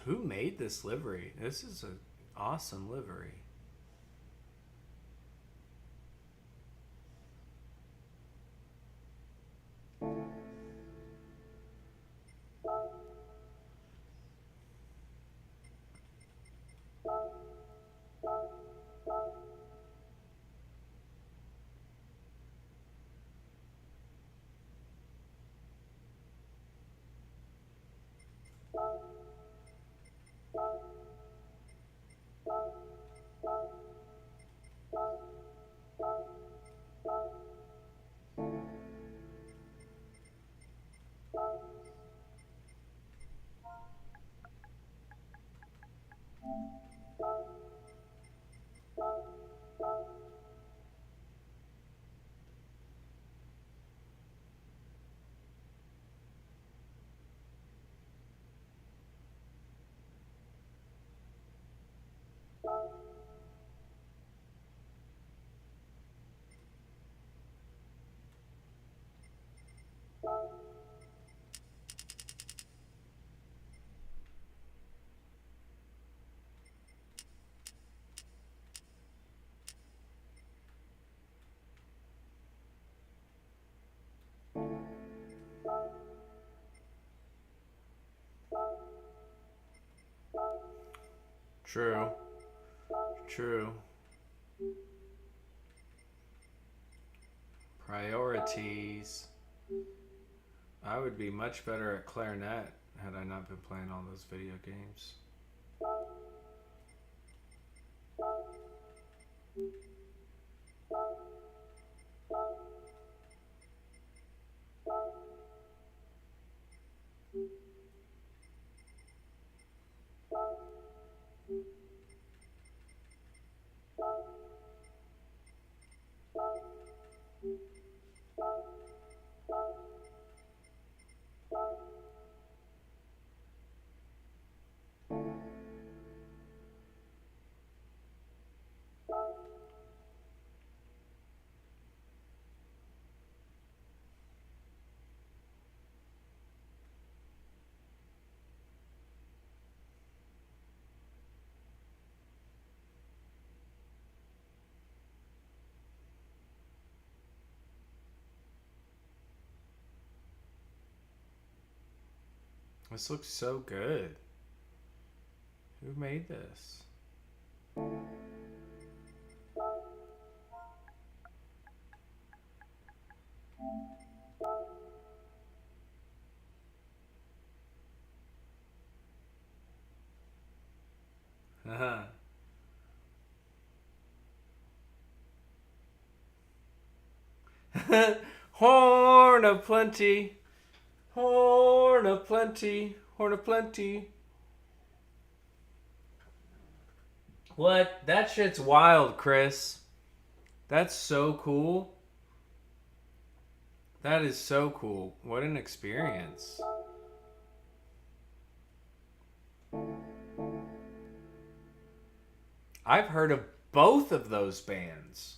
Who made this livery? This is an awesome livery. True. True. Priorities. I would be much better at clarinet had I not been playing all those video games. This looks so good. Who made this? Horn of plenty. Horn of plenty. Horn of plenty. What? That shit's wild, Chris. That's so cool. That is so cool. What an experience. I've heard of both of those bands.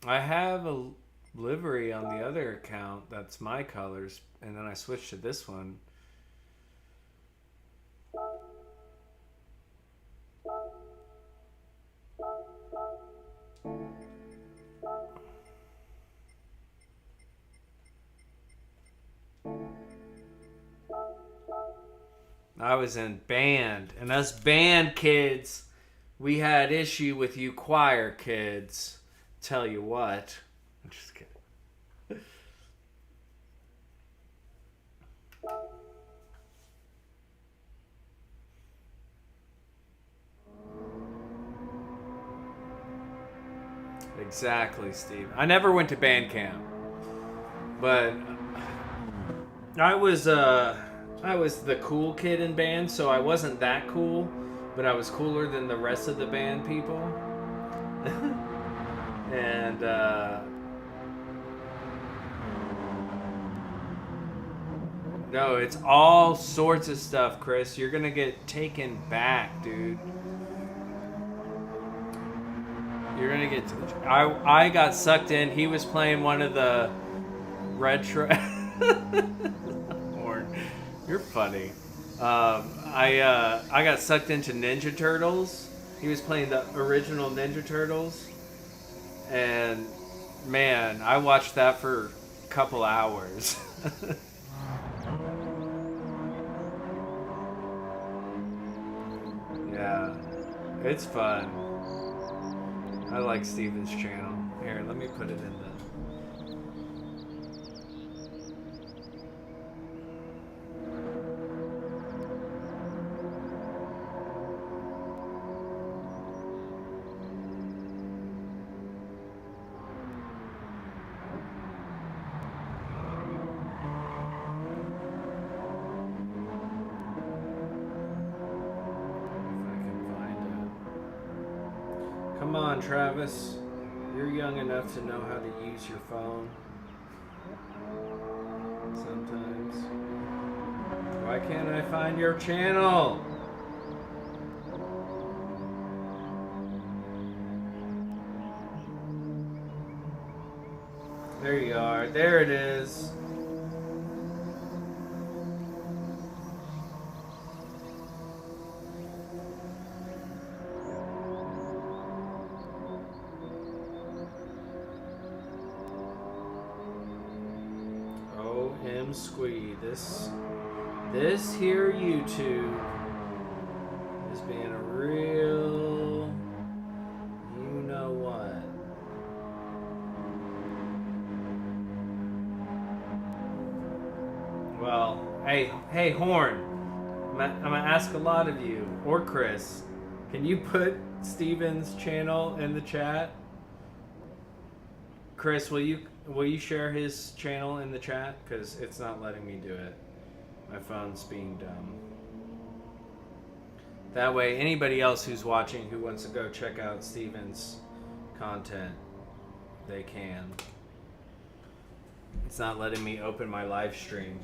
I have a livery on the other account that's my colors, and then I switched to this one. I was in band, and us band kids, we had issue with you choir kids. Tell you what. I'm just kidding. Exactly, Steve. I never went to band camp, but I was the cool kid in band, so I wasn't that cool, but I was cooler than the rest of the band people. And no, it's all sorts of stuff, Chris. You're gonna get taken back, dude. You're gonna get. I got sucked in. He was playing one of the retro. Horn, you're funny. I got sucked into Ninja Turtles. He was playing the original Ninja Turtles, and man, I watched that for a couple hours. Yeah, it's fun. I like Steven's channel. Here, let me put it in the... Come on, Travis. You're young enough to know how to use your phone. Sometimes. Why can't I find your channel? There you are. There it is. Squee, this here YouTube is being a real, you know what. Well, hey Horn, I'm gonna ask a lot of you, or Chris, can you put Steven's channel in the chat? Chris, will you share his channel in the chat? Because it's not letting me do it. My phone's being dumb. That way, anybody else who's watching who wants to go check out Steven's content, they can. It's not letting me open my live stream.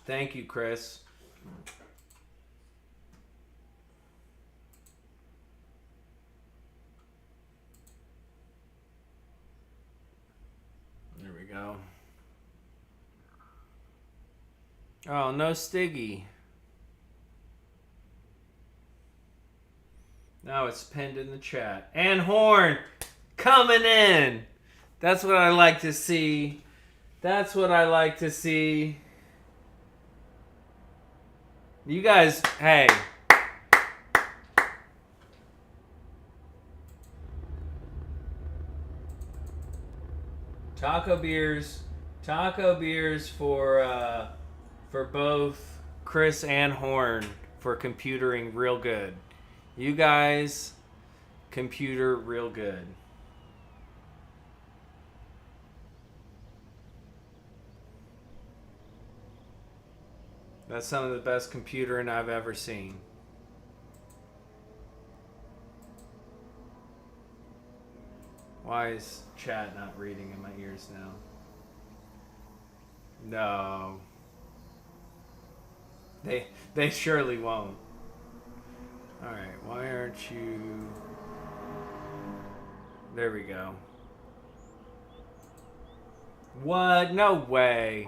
Thank you, Chris. There we go. Oh, no Stiggy. Now it's pinned in the chat. And Horn coming in. That's what I like to see. That's what I like to see. You guys, hey. Taco beers for both Chris and Horn for computering real good. You guys computer real good. That's some of the best computering I've ever seen. Why is chat not reading in my ears now? No. They surely won't. Alright, why aren't you... There we go. What? No way.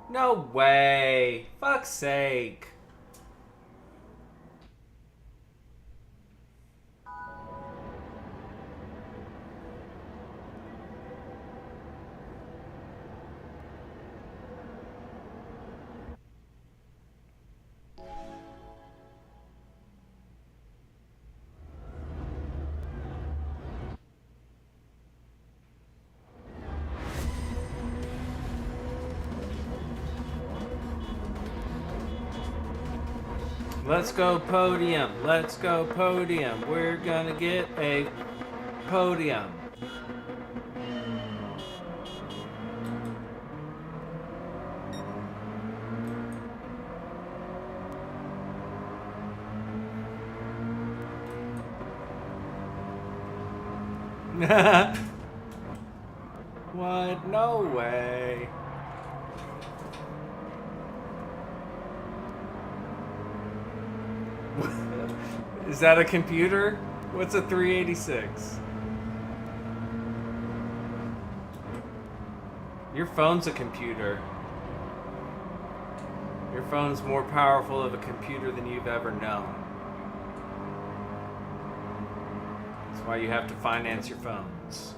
No way. Fuck's sake. Let's go podium. Let's go podium. We're gonna get a podium. What? No way. Is that a computer? What's a 386? Your phone's a computer. Your phone's more powerful of a computer than you've ever known. That's why you have to finance your phones.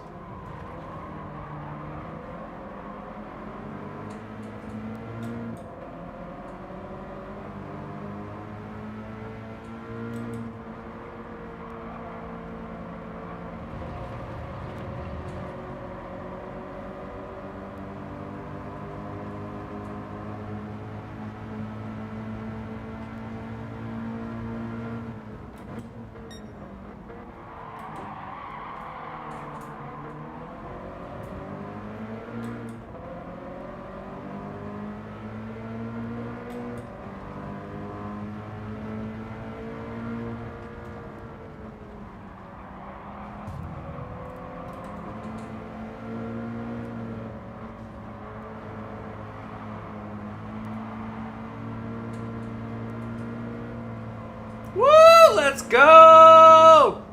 Woo! Let's go!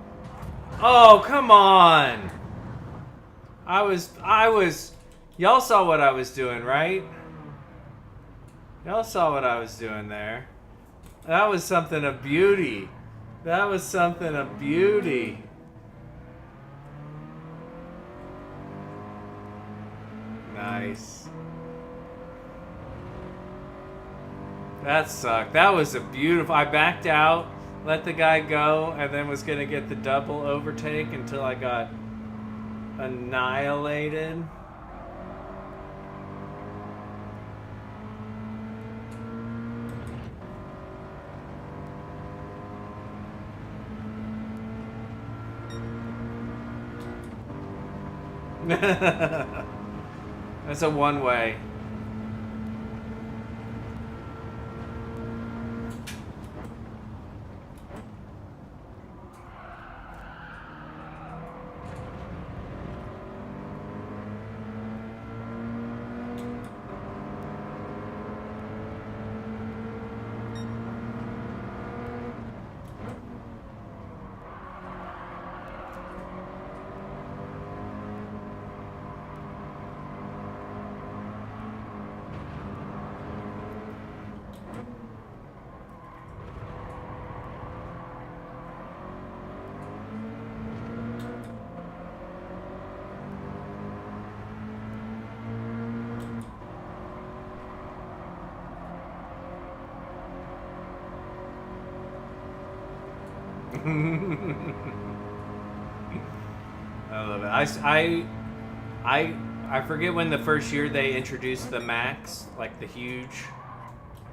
Oh, come on. I was, y'all saw what I was doing, right? Y'all saw what I was doing there. That was something of beauty. That was something of beauty. Nice. That sucked. That was a beautiful... I backed out, let the guy go, and then was going to get the double overtake until I got annihilated. That's a one-way. I love it. I forget when the first year they introduced the Max, like the huge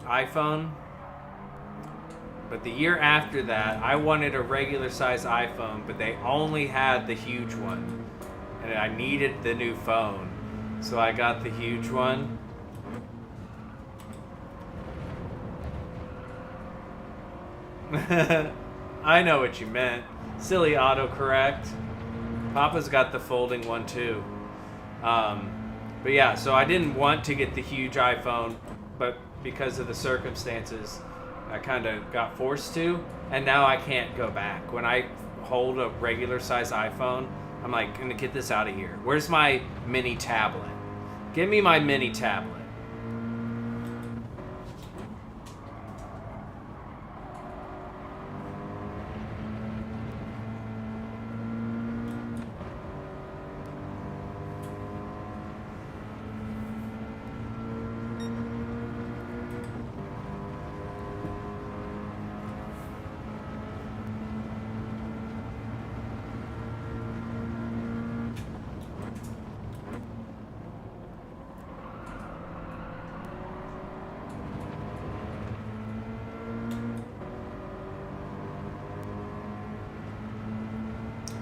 iPhone. But the year after that, I wanted a regular size iPhone, but they only had the huge one. And I needed the new phone. So I got the huge one. I know what you meant. Silly autocorrect. Papa's got the folding one too. But yeah, so I didn't want to get the huge iPhone, but because of the circumstances, I kind of got forced to, and now I can't go back. When I hold a regular size iPhone, I'm like, gonna get this out of here. Where's my mini tablet? Give me my mini tablet.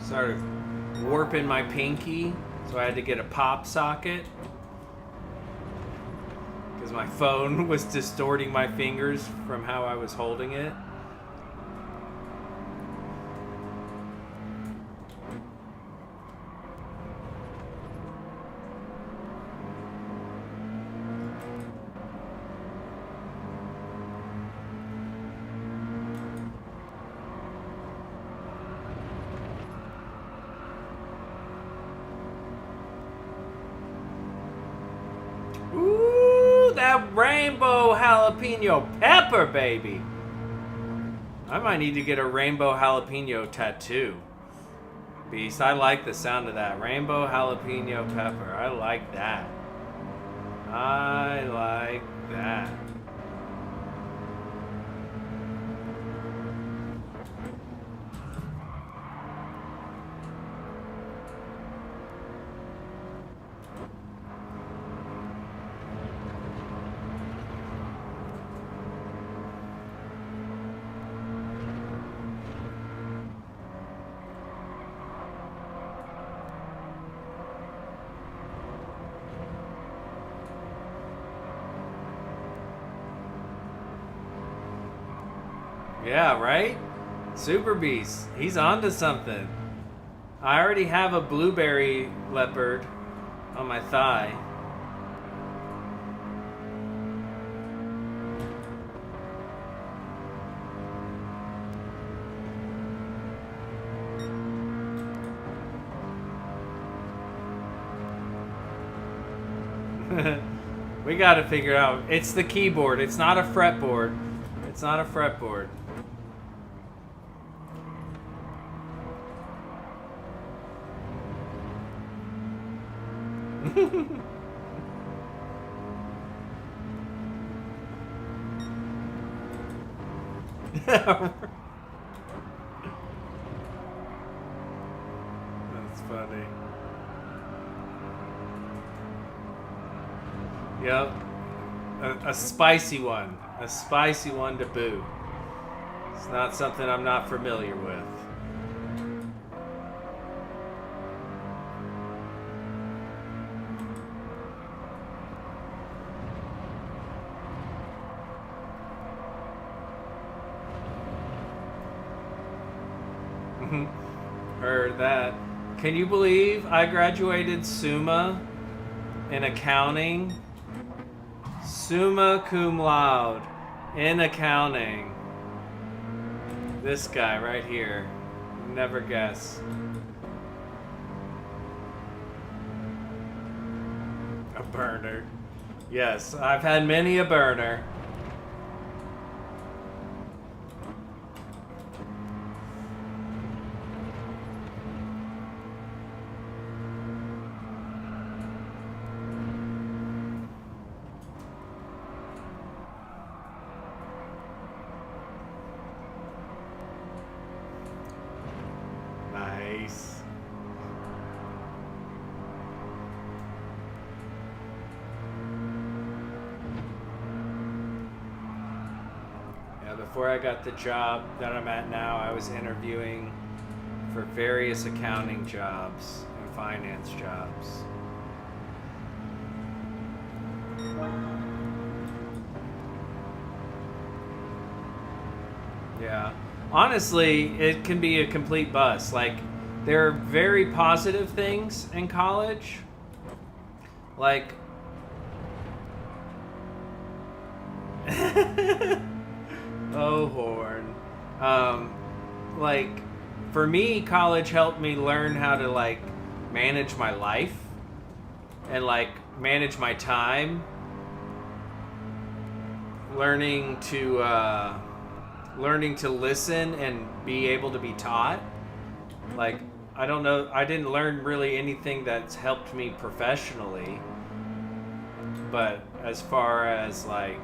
Started warping my pinky, so I had to get a pop socket because my phone was distorting my fingers from how I was holding it. That rainbow jalapeno pepper, baby. I might need to get a rainbow jalapeno tattoo. Beast, I like the sound of that. Rainbow jalapeno pepper. I like that. I like that. Yeah, right? Super Beast. He's onto something. I already have a blueberry leopard on my thigh. We gotta figure out. It's the keyboard. It's not a fretboard. It's not a fretboard. That's funny. Yep. A spicy one. A spicy one to boot. It's not something I'm not familiar with. Heard that. Can you believe I graduated summa in accounting? Summa cum laude in accounting. This guy right here. Never guess. A burner. Yes, I've had many a burner. Nice. Yeah, before I got the job that I'm at now, I was interviewing for various accounting jobs and finance jobs. Yeah. Honestly, it can be a complete bust. Like, there are very positive things in college, Like, oh, Horn. Like, for me, college helped me learn how to, like, manage my life and, like, manage my time. Learning to listen and be able to be taught. Like, I don't know, I didn't learn really anything that's helped me professionally, but as far as like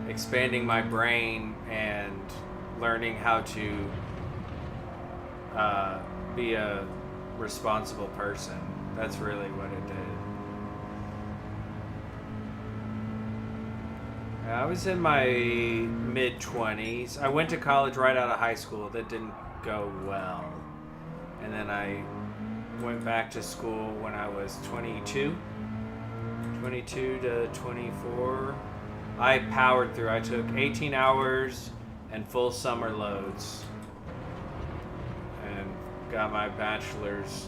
expanding my brain and learning how to be a responsible person, that's really what it did. I was in my mid-20s. I went to college right out of high school. That didn't go well. And then I went back to school when I was 22 to 24. I powered through. I took 18 hours and full summer loads and got my bachelor's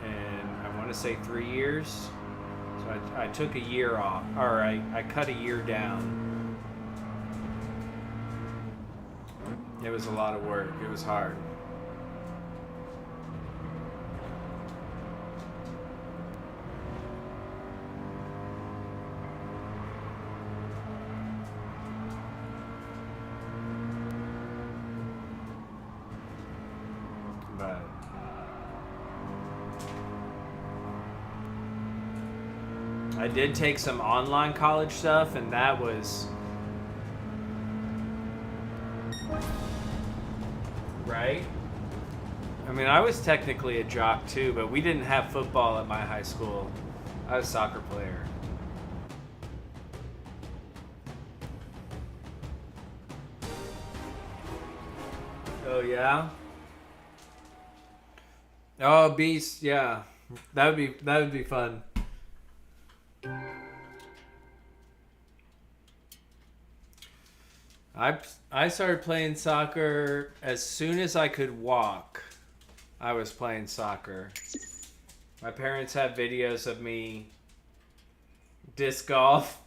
in, I want to say, 3 years. So I took a year off, or I cut a year down. It was a lot of work. It was hard. But I did take some online college stuff, and that was right. I mean, I was technically a jock too, but we didn't have football at my high school. I was a soccer player. Oh yeah. Oh, Beast, yeah. That would be fun. I started playing soccer as soon as I could walk. I was playing soccer. My parents have videos of me disc golf.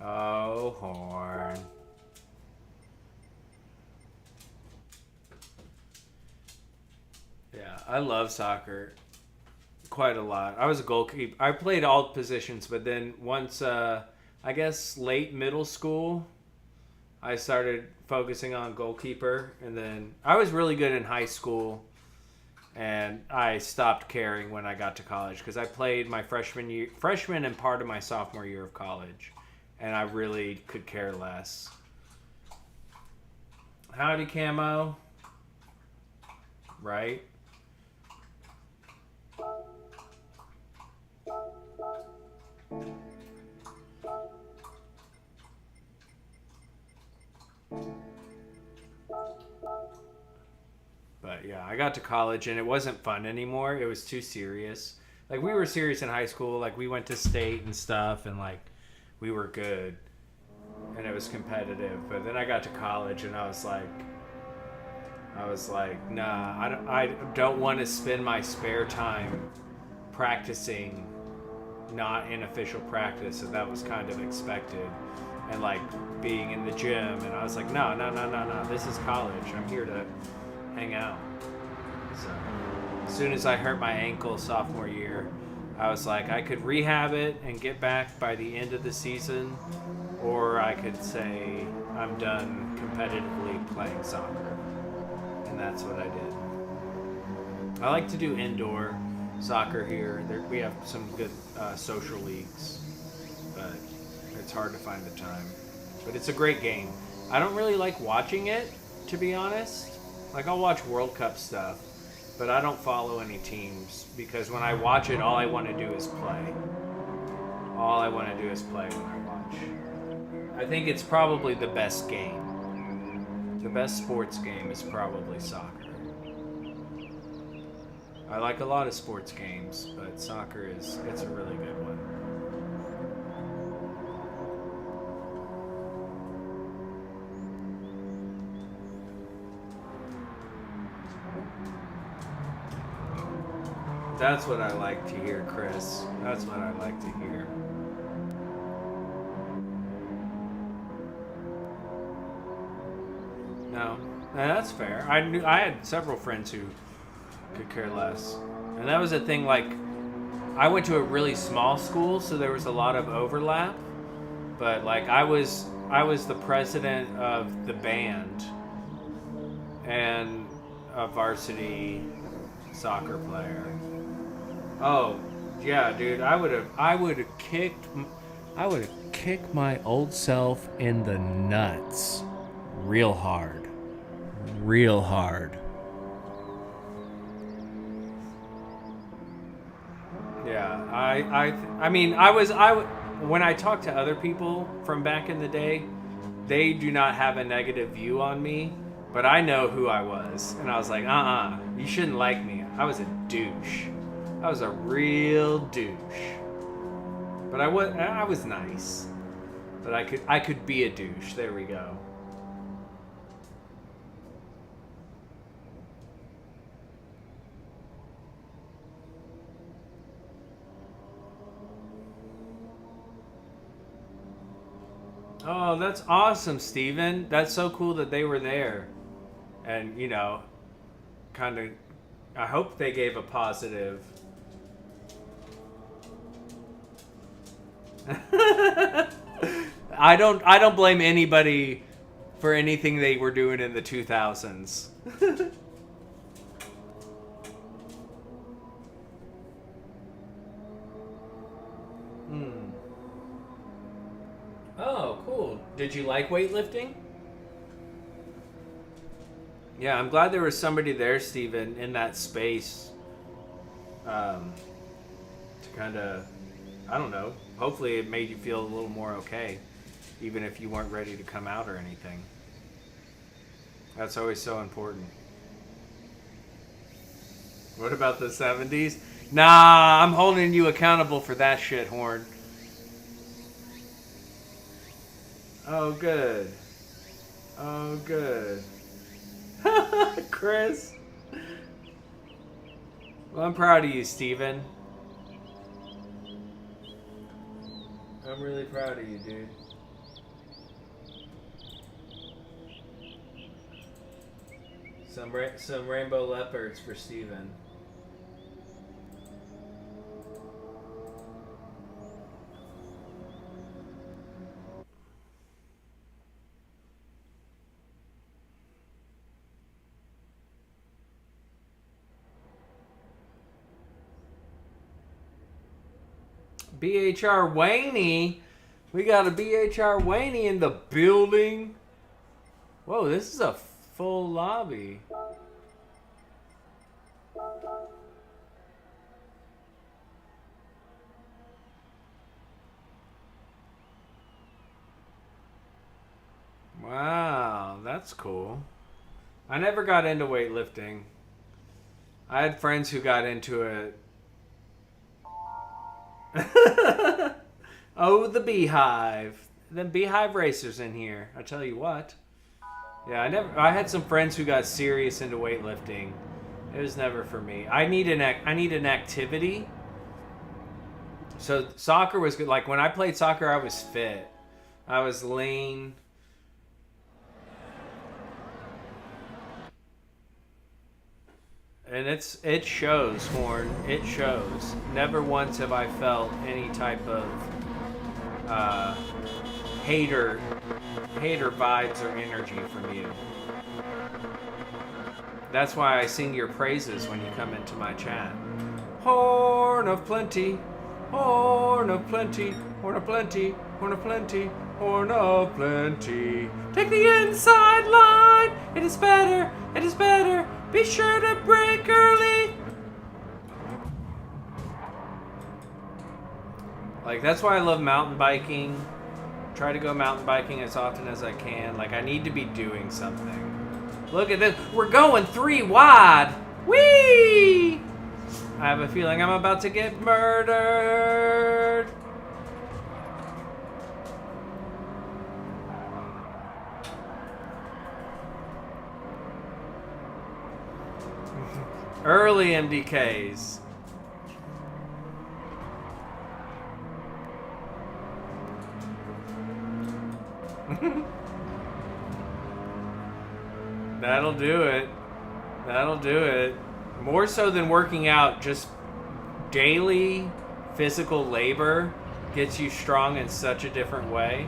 Oh, Horn. Yeah, I love soccer quite a lot. I was a goalkeeper. I played all positions, but then once, I guess late middle school, I started focusing on goalkeeper, and then I was really good in high school, and I stopped caring when I got to college because I played my freshman and part of my sophomore year of college, and I really could care less. Howdy, Camo. Right? But yeah, I got to college and it wasn't fun anymore. It was too serious. Like, we were serious in high school. Like, we went to state and stuff, and like we were good and it was competitive. But then I got to college and I was like, nah, I don't want to spend my spare time practicing not in official practice, and that was kind of expected, and like being in the gym, and I was like, no, this is college. I'm here to hang out. So as soon as I hurt my ankle sophomore year, I was like, I could rehab it and get back by the end of the season, or I could say I'm done competitively playing soccer. And that's what I did. I like to do indoor soccer here. We have some good social leagues, but it's hard to find the time. But it's a great game. I don't really like watching it, to be honest. Like, I'll watch World Cup stuff, but I don't follow any teams, because when I watch it, all I want to do is play. All I want to do is play when I watch. I think it's probably the best game. The best sports game is probably soccer. I like a lot of sports games, but soccer it's a really good one. That's what I like to hear, Chris. That's what I like to hear. No, that's fair. I had several friends who could care less, and that was a thing. Like, I went to a really small school, so there was a lot of overlap. But like, I was the president of the band and a varsity soccer player. Oh, yeah, dude. I would have kicked my old self in the nuts, real hard. Yeah, I mean, when I talk to other people from back in the day, they do not have a negative view on me, but I know who I was, and I was like, you shouldn't like me. I was a douche. I was a real douche. But I was nice. But I could be a douche. There we go. Oh, that's awesome, Steven. That's so cool that they were there. And, you know, kind of, I hope they gave a positive. I don't blame anybody for anything they were doing in the 2000s. Oh, cool. Did you like weightlifting? Yeah, I'm glad there was somebody there, Steven, in that space. To kind of, I don't know, hopefully it made you feel a little more okay, even if you weren't ready to come out or anything. That's always so important. What about the 70s? Nah, I'm holding you accountable for that shit, Horn. Oh, good. Oh, good. Chris. Well, I'm proud of you, Steven. I'm really proud of you, dude. Some rainbow leopards for Steven. BHR Waney. We got a BHR Waney in the building. Whoa, this is a full lobby. Wow, that's cool. I never got into weightlifting. I had friends who got into it. Oh, the beehive. Them beehive racers in here. I tell you what. Yeah, I had some friends who got serious into weightlifting. It was never for me. I need an activity. So soccer was good. Like when I played soccer, I was fit. I was lean. And it shows, Horn. It shows. Never once have I felt any type of hater vibes or energy from you. That's why I sing your praises when you come into my chat. Horn of plenty, horn of plenty, horn of plenty, horn of plenty, horn of plenty. Take the inside line. It is better. It is better. Be sure to break early. Like, that's why I love mountain biking. Try to go mountain biking as often as I can. Like, I need to be doing something. Look at this. We're going 3 wide. Whee! I have a feeling I'm about to get murdered. Early MDKs. That'll do it. That'll do it. More so than working out, just daily physical labor gets you strong in such a different way.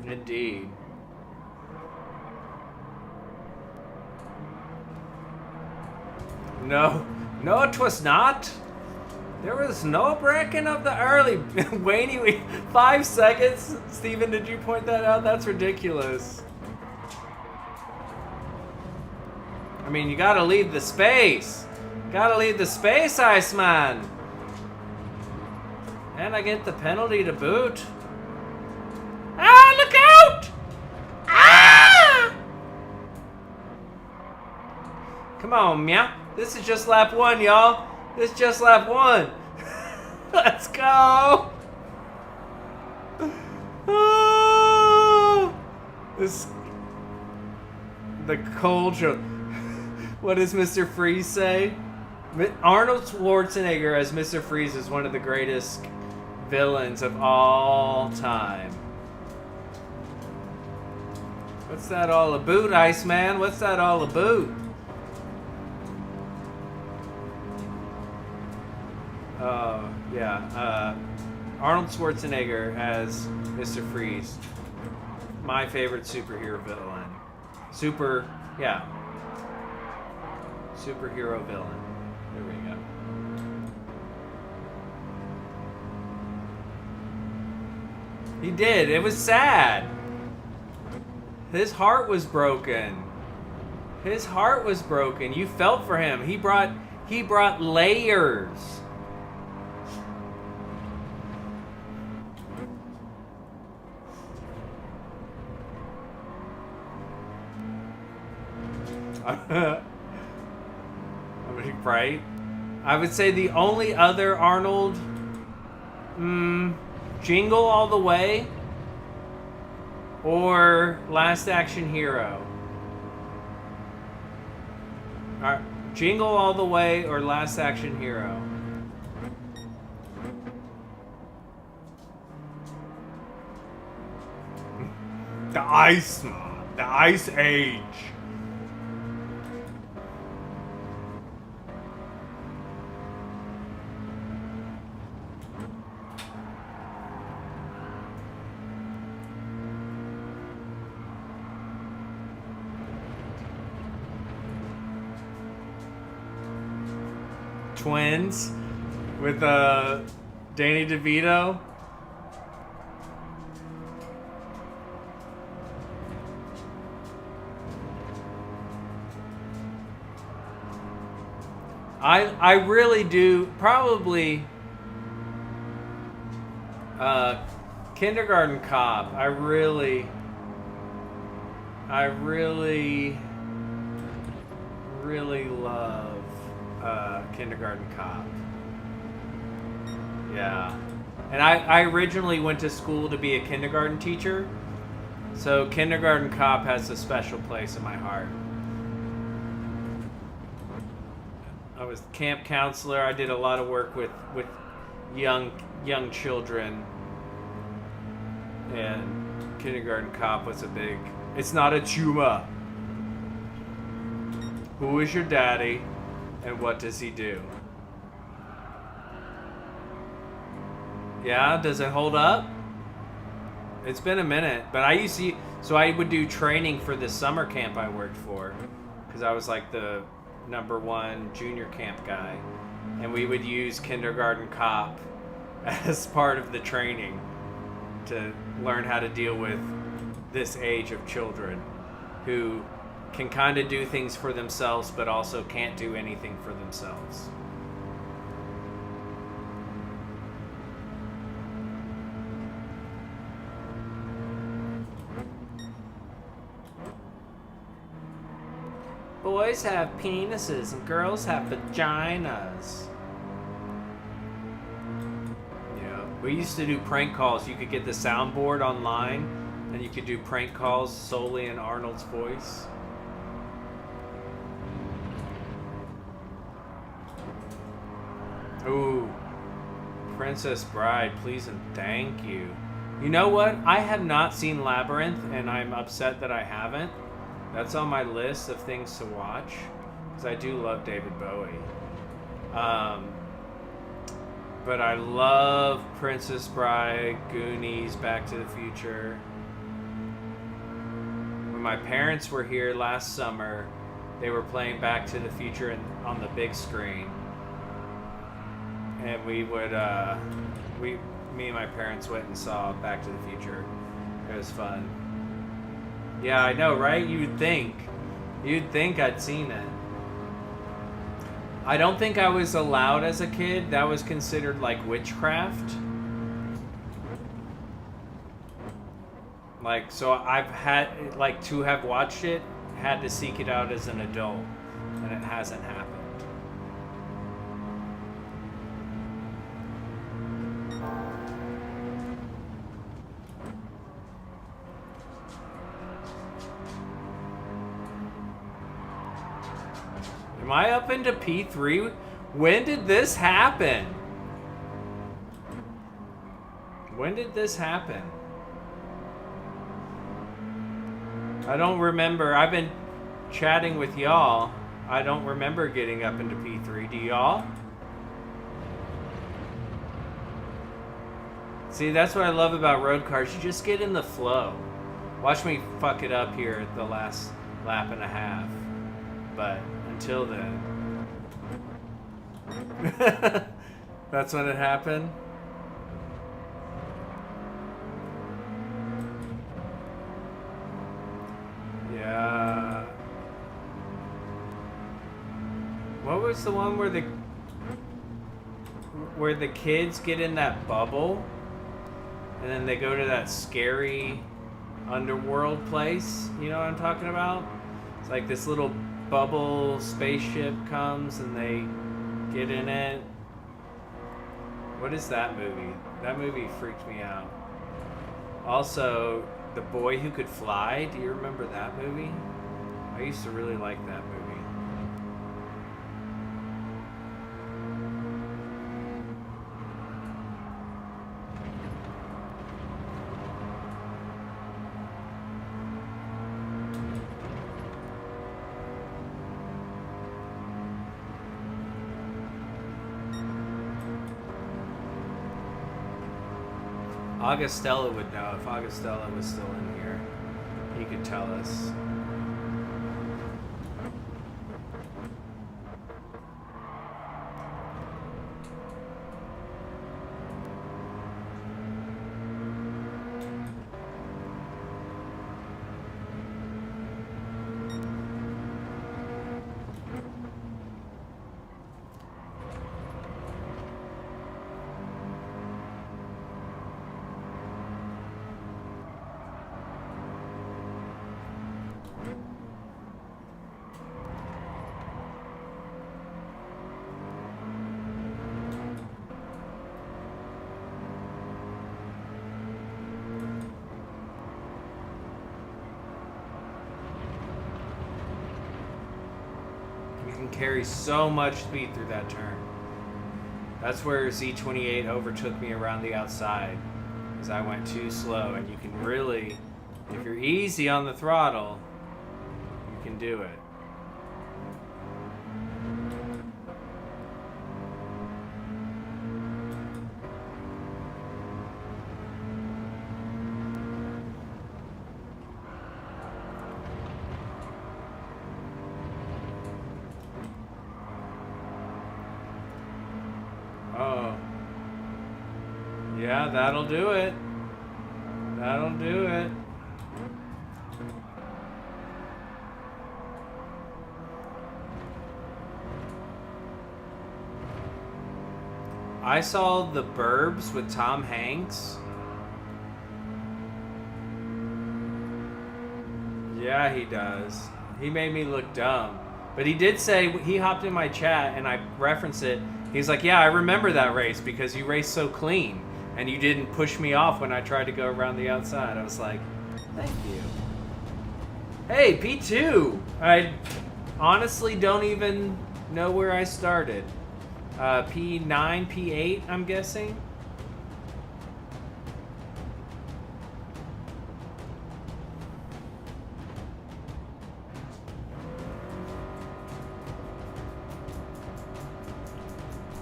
Indeed. No, it was not. There was no breaking of the early. Wayne, 5 seconds? Steven, did you point that out? That's ridiculous. I mean, you gotta leave the space. Gotta leave the space, Iceman. And I get the penalty to boot. Ah, look out! Ah! Come on, meow. This is just lap 1, y'all. This is just lap 1. Let's go. Oh, the culture. What does Mr. Freeze say? Arnold Schwarzenegger as Mr. Freeze is one of the greatest villains of all time. What's that all about, Iceman? What's that all about? Yeah. Arnold Schwarzenegger as Mr. Freeze. My favorite superhero villain. Superhero villain. There we go. He did. It was sad. His heart was broken. His heart was broken. You felt for him. He brought layers. Right? I would say the only other Arnold Jingle All the Way or Last Action Hero. Jingle All the Way or Last Action Hero. The Ice Age. Twins with Danny DeVito. I really do probably Kindergarten Cop. I really love Kindergarten Cop. Yeah. And I originally went to school to be a kindergarten teacher, so Kindergarten Cop has a special place in my heart. I was camp counselor. I did a lot of work with young children, and Kindergarten Cop was a big. It's not a tumor. Who is your daddy, and what does he do? Yeah, does it hold up? It's been a minute, but I would do training for the summer camp I worked for, because I was like the #1 junior camp guy, and we would use Kindergarten Cop as part of the training to learn how to deal with this age of children who can kind of do things for themselves but also can't do anything for themselves. Boys have penises and girls have vaginas. Yeah. We used to do prank calls. You could get the soundboard online and you could do prank calls solely in Arnold's voice. Ooh. Princess Bride, please and thank you. You know what? I have not seen Labyrinth, and I'm upset that I haven't. That's on my list of things to watch, because I do love David Bowie. But I love Princess Bride, Goonies, Back to the Future. When my parents were here last summer, they were playing Back to the Future on the big screen. And we would, me and my parents went and saw Back to the Future. It was fun. Yeah, I know, right? You'd think I'd seen it. I don't think I was allowed as a kid. That was considered like witchcraft. Like, so I've had, like, to have watched it, had to seek it out as an adult. And it hasn't happened. Am I up into P3? When did this happen? When did this happen? I don't remember. I've been chatting with y'all. I don't remember getting up into P3. Do y'all? See, that's what I love about road cars. You just get in the flow. Watch me fuck it up here at the last lap and a half. But until then. That's when it happened. Yeah. What was the one where the kids get in that bubble and then they go to that scary underworld place? You know what I'm talking about? It's like this little bubble spaceship comes and they get in it. What is that movie? That movie freaked me out. Also, The Boy Who Could Fly. Do you remember that movie? I used to really like that movie. Augustella would know. If Augustella was still in here, he could tell us. Carry so much speed through that turn. That's where Z28 overtook me around the outside, because I went too slow. And you can really, if you're easy on the throttle, you can do it. Yeah, that'll do it. That'll do it. I saw The Burbs with Tom Hanks. Yeah, he does. He made me look dumb. But he did say, he hopped in my chat and I referenced it. He's like, yeah, I remember that race because you raced so clean. And you didn't push me off when I tried to go around the outside. I was like, thank you. Hey, P2. I honestly don't even know where I started. P9, P8, I'm guessing.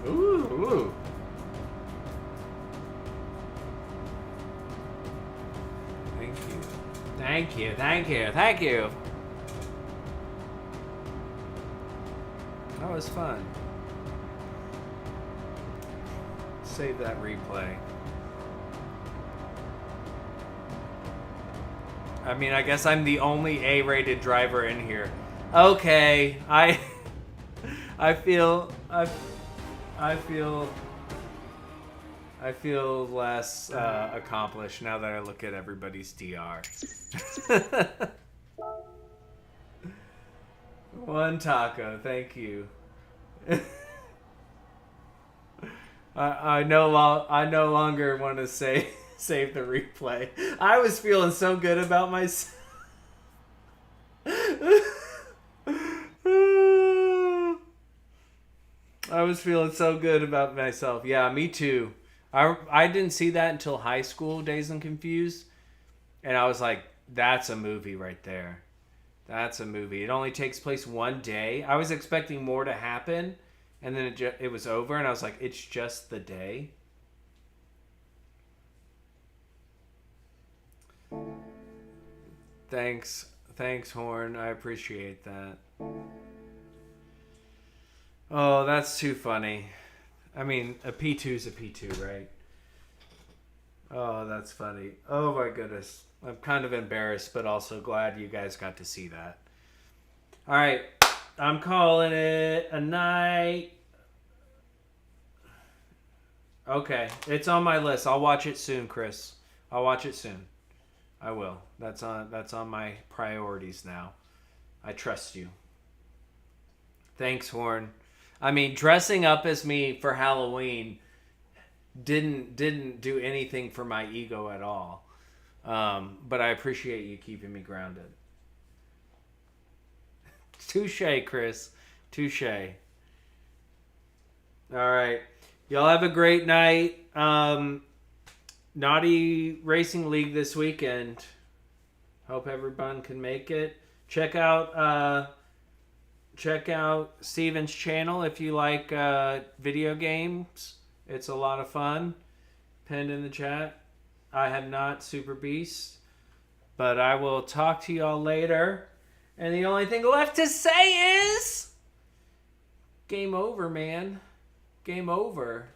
Ooh. Thank you. Thank you. Thank you. Thank you. That was fun. Save that replay. I mean, I guess I'm the only A-rated driver in here. Okay, I feel less accomplished now that I look at everybody's DR. One taco, thank you. I no longer want to save the replay. I was feeling so good about myself. I was feeling so good about myself. Yeah, me too. I didn't see that until high school, Dazed and Confused. And I was like, that's a movie right there. That's a movie. It only takes place one day. I was expecting more to happen. And then it was over. And I was like, it's just the day. Thanks, Horn. I appreciate that. Oh, that's too funny. I mean, a P2 is a P2, right? Oh, that's funny. Oh my goodness. I'm kind of embarrassed, but also glad you guys got to see that. All right. I'm calling it a night. Okay. It's on my list. I'll watch it soon, Chris. I'll watch it soon. I will. That's on my priorities now. I trust you. Thanks, Horn. I mean, dressing up as me for Halloween didn't do anything for my ego at all. But I appreciate you keeping me grounded. Touche, Chris. Touche. All right. Y'all have a great night. Naughty Racing League this weekend. Hope everyone can make it. Check out Steven's channel if you like video games. It's a lot of fun. Pinned in the chat. I have not Super Beast, but I will talk to y'all later. And the only thing left to say is game over, man. Game over.